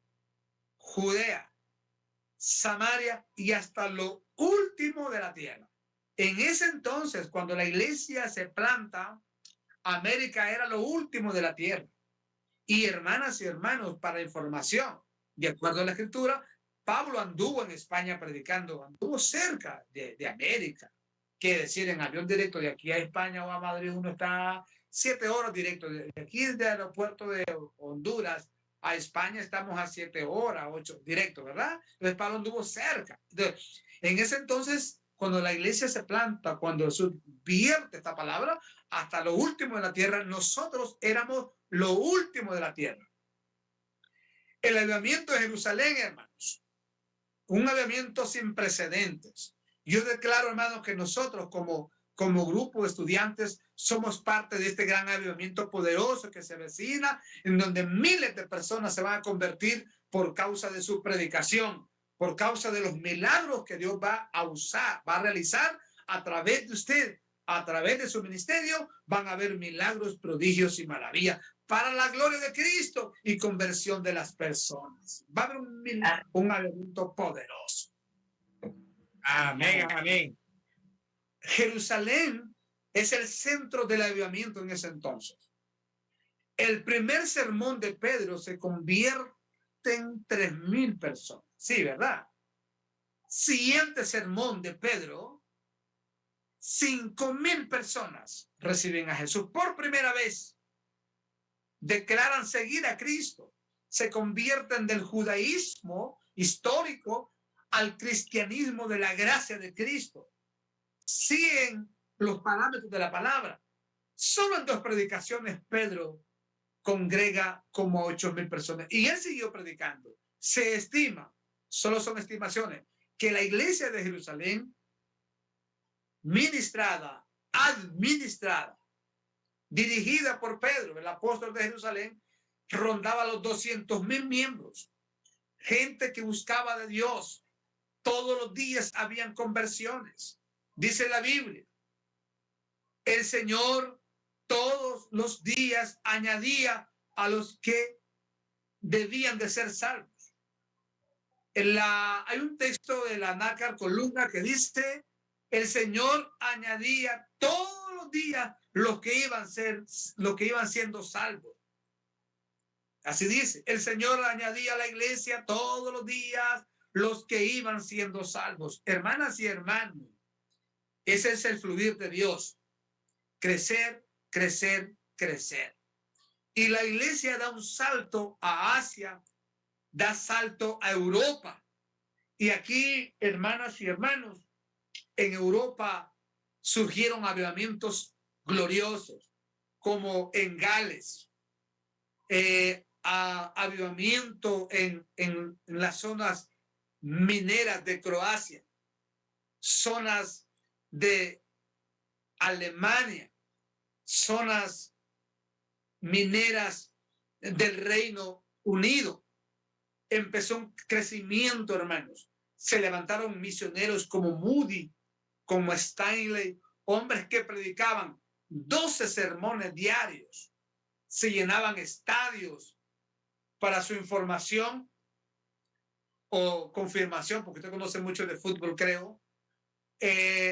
Judea, Samaria y hasta lo último de la tierra. En ese entonces, cuando la iglesia se planta, América era lo último de la tierra. Y hermanas y hermanos, para información, de acuerdo a la Escritura, Pablo anduvo en España predicando, anduvo cerca de América. Quiere decir, en avión directo de aquí a España o a Madrid, uno está 7 horas directo. De aquí desde el aeropuerto de Honduras a España estamos a 7 horas, 8 directo, ¿verdad? Entonces Pablo anduvo cerca. Entonces, en ese entonces, cuando la iglesia se planta, cuando Jesús vierte esta palabra, hasta lo último de la tierra, nosotros éramos lo último de la tierra. El avivamiento de Jerusalén, hermanos, un avivamiento sin precedentes. Yo declaro, hermanos, que nosotros como grupo de estudiantes somos parte de este gran avivamiento poderoso que se avecina, en donde miles de personas se van a convertir por causa de su predicación, por causa de los milagros que Dios va a usar, va a realizar a través de usted, a través de su ministerio. Van a haber milagros, prodigios y maravillas para la gloria de Cristo y conversión de las personas. Va a haber un avivamiento poderoso. Amén, amén. Jerusalén es el centro del avivamiento en ese entonces. El primer sermón de Pedro se convierte en 3,000 personas. Sí, ¿verdad? Siguiente sermón de Pedro, 5,000 personas reciben a Jesús por primera vez. Declaran seguir a Cristo. Se convierten del judaísmo histórico al cristianismo de la gracia de Cristo. Siguen los parámetros de la palabra. Solo en 2 predicaciones Pedro congrega como 8,000 personas. Y él siguió predicando. Se estima, solo son estimaciones, que la iglesia de Jerusalén, administrada, dirigida por Pedro, el apóstol de Jerusalén, rondaba los 200,000 miembros. Gente que buscaba de Dios. Todos los días habían conversiones. Dice la Biblia, el Señor todos los días añadía a los que debían de ser salvos. Hay un texto de la Nácar Columna que dice, el Señor añadía todos los días los que iban siendo salvos. Así dice, el Señor añadía a la iglesia todos los días los que iban siendo salvos. Hermanas y hermanos, ese es el fluir de Dios. Crecer, crecer, crecer. Y la iglesia da un salto a Asia, da salto a Europa. Y aquí, hermanas y hermanos, en Europa surgieron avivamientos gloriosos, como en Gales, avivamiento en las zonas mineras de Croacia, zonas de Alemania, zonas mineras del Reino Unido. Empezó un crecimiento, hermanos. Se levantaron misioneros como Moody, como Stanley, hombres que predicaban 12 sermones diarios. Se llenaban estadios. Para su información o confirmación, porque usted conoce mucho de fútbol, creo,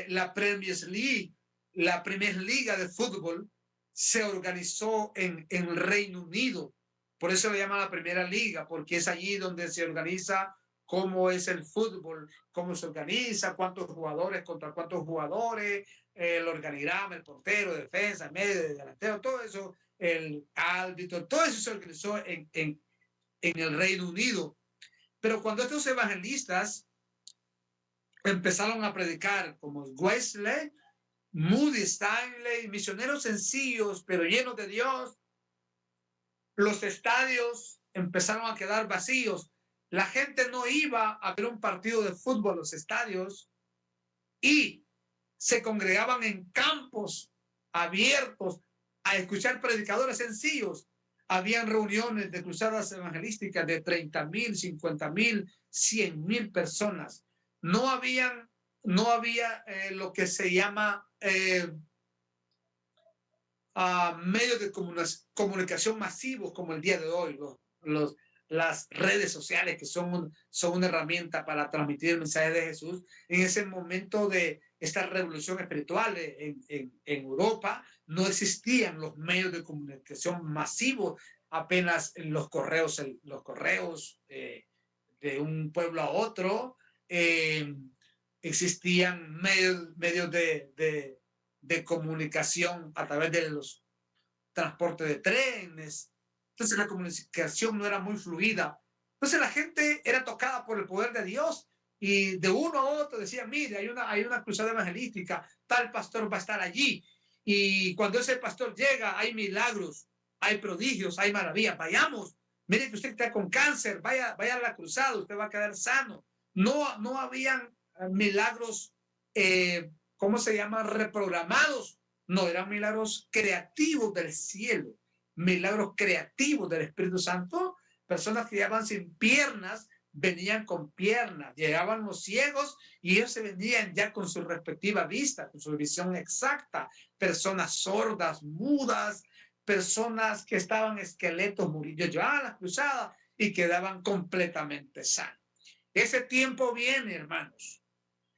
la Premier League, la primera liga de fútbol, se organizó en el Reino Unido. Por eso le llaman la primera liga, porque es allí donde se organiza cómo es el fútbol, cómo se organiza, cuántos jugadores contra cuántos jugadores, el organigrama, el portero, defensa, medio, delantero, todo eso, el árbitro, todo eso se organizó en el Reino Unido. Pero cuando estos evangelistas empezaron a predicar, como Wesley, Moody, Stanley, misioneros sencillos pero llenos de Dios, los estadios empezaron a quedar vacíos. La gente no iba a ver un partido de fútbol a los estadios y se congregaban en campos abiertos a escuchar predicadores sencillos. Habían reuniones de cruzadas evangelísticas de 30,000, 50,000, 100,000 personas. No había lo que se llama medios de comunicación masivos como el día de hoy, las redes sociales, que son una herramienta para transmitir el mensaje de Jesús. En ese momento de esta revolución espiritual en Europa, no existían los medios de comunicación masivos, apenas los correos de un pueblo a otro. Existían medios de comunicación a través de los transportes de trenes. Entonces la comunicación no era muy fluida. Entonces la gente era tocada por el poder de Dios y de uno a otro decían, mire, hay una cruzada evangelística, tal pastor va a estar allí. Y cuando ese pastor llega, hay milagros, hay prodigios, hay maravillas. Vayamos, mire que usted está con cáncer, vaya a la cruzada, usted va a quedar sano. No habían milagros, ¿cómo se llama? Reprogramados. No, eran milagros creativos del cielo, milagros creativos del Espíritu Santo. Personas que llegaban sin piernas, venían con piernas, llegaban los ciegos y ellos se venían ya con su respectiva vista, con su visión exacta. Personas sordas, mudas, personas que estaban esqueletos muriendo, llevaban las cruzadas y quedaban completamente sanos. Ese tiempo viene, hermanos.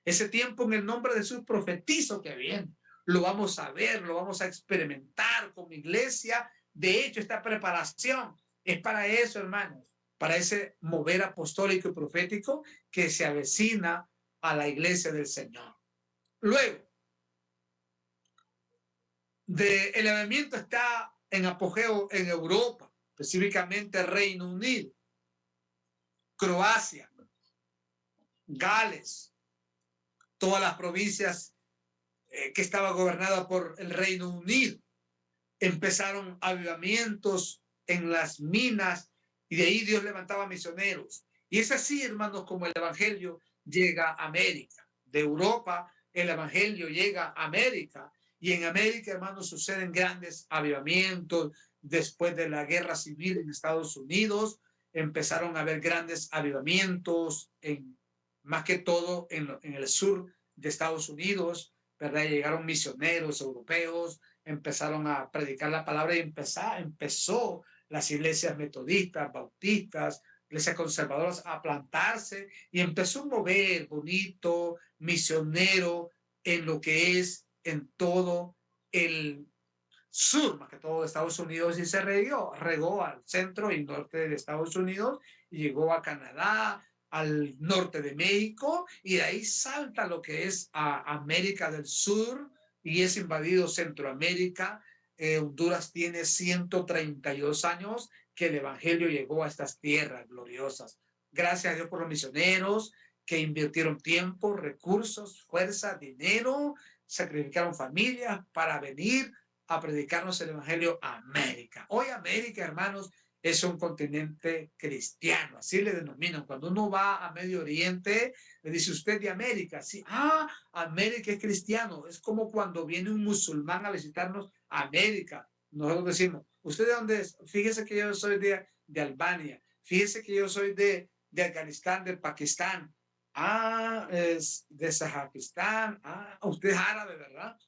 Ese tiempo, en el nombre de Jesús, profetizo que viene. Lo vamos a ver, lo vamos a experimentar como iglesia. De hecho, esta preparación es para eso, hermanos, para ese mover apostólico y profético que se avecina a la iglesia del Señor. Luego, el avivamiento está en apogeo en Europa, específicamente Reino Unido, Croacia, Gales, todas las provincias que estaban gobernadas por el Reino Unido. Empezaron avivamientos en las minas y de ahí Dios levantaba misioneros. Y es así, hermanos, como el evangelio llega a América. De Europa, el evangelio llega a América. Y en América, hermanos, suceden grandes avivamientos. Después de la guerra civil en Estados Unidos, empezaron a haber grandes avivamientos, más que todo en el sur de Estados Unidos, ¿verdad? Llegaron misioneros europeos, empezaron a predicar la palabra y empezó las iglesias metodistas, bautistas, iglesias conservadoras a plantarse y empezó a mover bonito, misionero en lo que es en todo el sur, más que todo de Estados Unidos, y se regó al centro y norte de Estados Unidos y llegó a Canadá, al norte de México, y de ahí salta lo que es a América del Sur y es invadido Centroamérica. Honduras tiene 132 años que el evangelio llegó a estas tierras gloriosas. Gracias a Dios por los misioneros que invirtieron tiempo, recursos, fuerza, dinero, sacrificaron familias para venir a predicarnos el evangelio a América. Hoy América, hermanos, es un continente cristiano, así le denominan. Cuando uno va a Medio Oriente, le dice usted de América, sí, América es cristiano. Es como cuando viene un musulmán a visitarnos a América. Nosotros decimos, ¿usted de dónde es? Fíjese que yo soy de Albania, fíjese que yo soy de Afganistán, de Pakistán. Es de Sajistán. Usted es árabe, ¿verdad?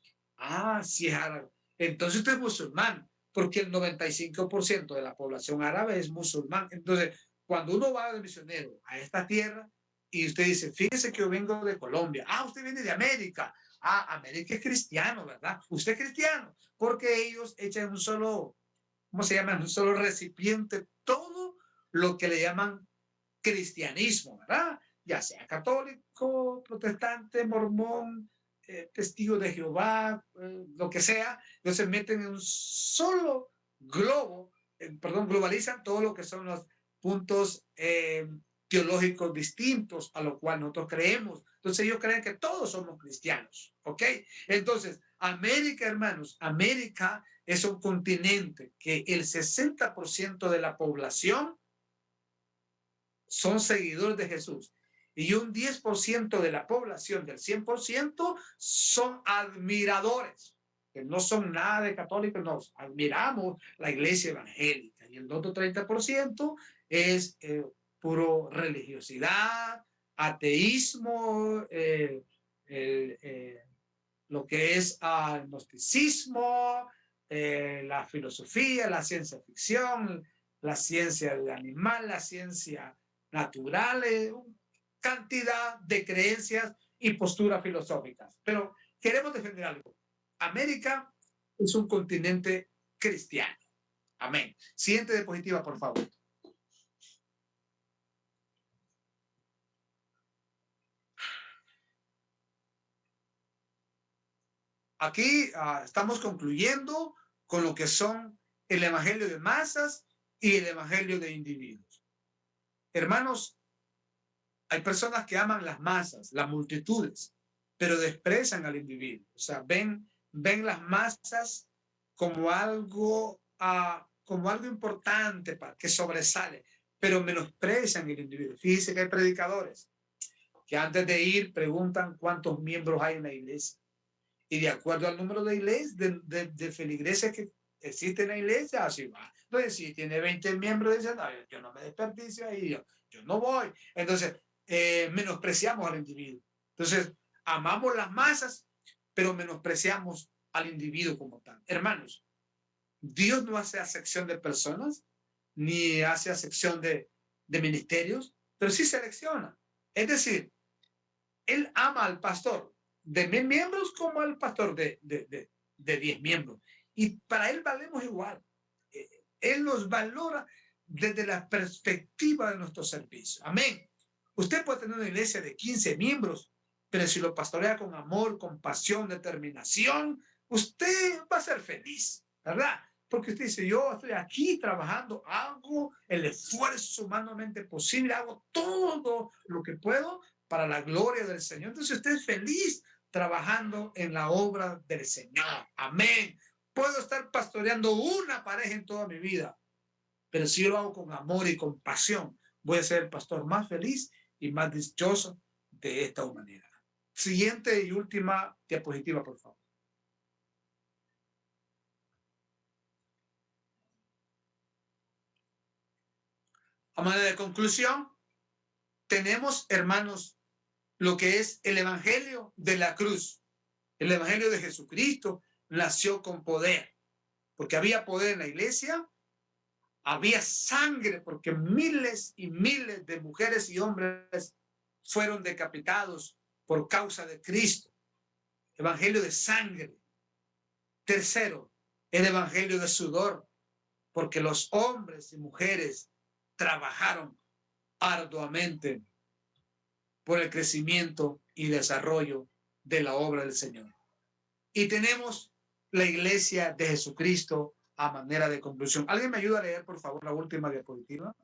Sí es árabe. Entonces usted es musulmán, porque el 95% de la población árabe es musulmán. Entonces, cuando uno va de misionero a esta tierra y usted dice, fíjese que yo vengo de Colombia. Usted viene de América. América es cristiano, ¿verdad? Usted es cristiano, porque ellos echan un solo, ¿cómo se llama? Un solo recipiente, todo lo que le llaman cristianismo, ¿verdad? Ya sea católico, protestante, mormón, testigo de Jehová, lo que sea. Entonces meten en un solo globo, globalizan todo lo que son los puntos teológicos distintos a lo cual nosotros creemos. Entonces ellos creen que todos somos cristianos, ¿ok? Entonces, América, hermanos, América es un continente que el 60% de la población son seguidores de Jesús. Y un 10% de la población, del 100%, son admiradores, que no son nada de católicos, nos admiramos la iglesia evangélica. Y el otro 30% es puro religiosidad, ateísmo, lo que es gnosticismo, la filosofía, la ciencia ficción, la ciencia del animal, la ciencia natural, cantidad de creencias y posturas filosóficas. Pero queremos defender algo. América es un continente cristiano. Amén. Siguiente diapositiva, por favor. Aquí estamos concluyendo con lo que son el evangelio de masas y el evangelio de individuos. Hermanos, Hay personas que aman las masas, las multitudes, pero desprecian al individuo. O sea, ven las masas como algo importante que sobresale, pero menosprecian el individuo. Fíjense que hay predicadores que antes de ir preguntan cuántos miembros hay en la iglesia. Y de acuerdo al número de iglesias, de feligreses que existen en la iglesia, así va. Entonces, si tiene 20 miembros, dicen, no, yo no me desperdicio ahí, yo no voy. Entonces, menospreciamos al individuo. Entonces, amamos las masas, pero menospreciamos al individuo como tal. Hermanos, Dios no hace acepción de personas, ni hace acepción de ministerios, pero sí selecciona. Es decir, Él ama al pastor de 1000 miembros como al pastor de 10 miembros. Y para Él valemos igual. Él nos valora desde la perspectiva de nuestro servicio. Amén. Usted puede tener una iglesia de 15 miembros, pero si lo pastorea con amor, con pasión, determinación, usted va a ser feliz, ¿verdad? Porque usted dice, yo estoy aquí trabajando, hago el esfuerzo humanamente posible, hago todo lo que puedo para la gloria del Señor. Entonces usted es feliz trabajando en la obra del Señor. Amén. Puedo estar pastoreando una pareja en toda mi vida, pero si yo lo hago con amor y con pasión, voy a ser el pastor más feliz y más dichoso de esta humanidad. Siguiente y última diapositiva, por favor. A manera de conclusión, tenemos, hermanos, lo que es el evangelio de la cruz. El evangelio de Jesucristo nació con poder, porque había poder en la iglesia, había sangre, porque miles y miles de mujeres y hombres fueron decapitados por causa de Cristo. Evangelio de sangre. Tercero, el evangelio de sudor, porque los hombres y mujeres trabajaron arduamente por el crecimiento y desarrollo de la obra del Señor. Y tenemos la iglesia de Jesucristo a manera de conclusión. ¿Alguien me ayuda a leer, por favor, la última diapositiva?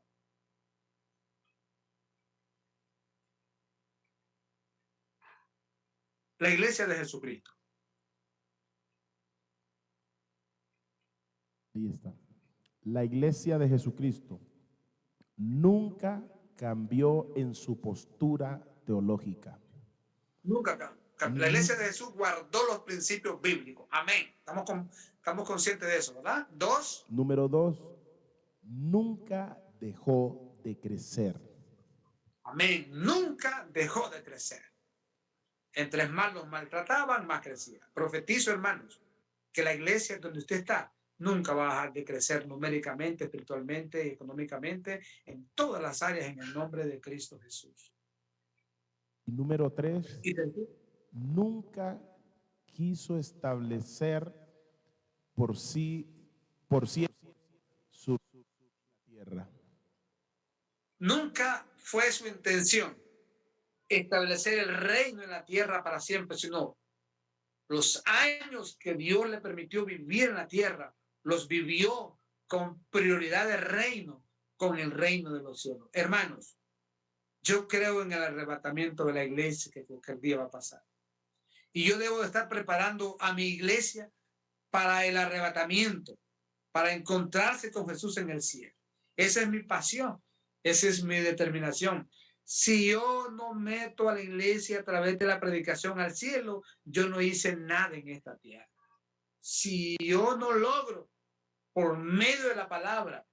La iglesia de Jesucristo. Ahí está. La iglesia de Jesucristo nunca cambió en su postura teológica. Nunca cambió. La iglesia de Jesús guardó los principios bíblicos. Amén. Estamos conscientes de eso, ¿verdad? Número 2, nunca dejó de crecer. Amén. Nunca dejó de crecer. Entre más los maltrataban, más crecía. Profetizo, hermanos, que la iglesia donde usted está nunca va a dejar de crecer numéricamente, espiritualmente, económicamente, en todas las áreas, en el nombre de Cristo Jesús. Y número 3, nunca quiso establecer por sí su tierra. Nunca fue su intención establecer el reino en la tierra para siempre, sino los años que Dios le permitió vivir en la tierra, los vivió con prioridad de reino, con el reino de los cielos. Hermanos, yo creo en el arrebatamiento de la iglesia que cualquier día va a pasar. Y yo debo de estar preparando a mi iglesia para el arrebatamiento, para encontrarse con Jesús en el cielo. Esa es mi pasión, esa es mi determinación. Si yo no meto a la iglesia a través de la predicación al cielo, yo no hice nada en esta tierra. Si yo no logro, por medio de la palabra,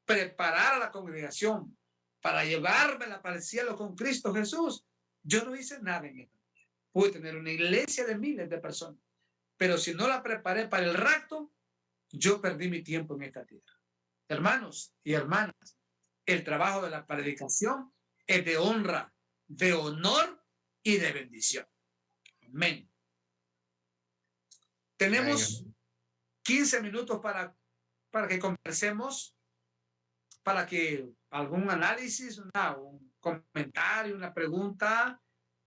preparar a la congregación para llevármela para el cielo con Cristo Jesús, yo no hice nada en esta tierra. Pude tener una iglesia de miles de personas, pero si no la preparé para el rapto, yo perdí mi tiempo en esta tierra. Hermanos y hermanas, el trabajo de la predicación es de honra, de honor y de bendición. Amén. Tenemos 15 minutos para que conversemos, para que algún análisis, un comentario, una pregunta,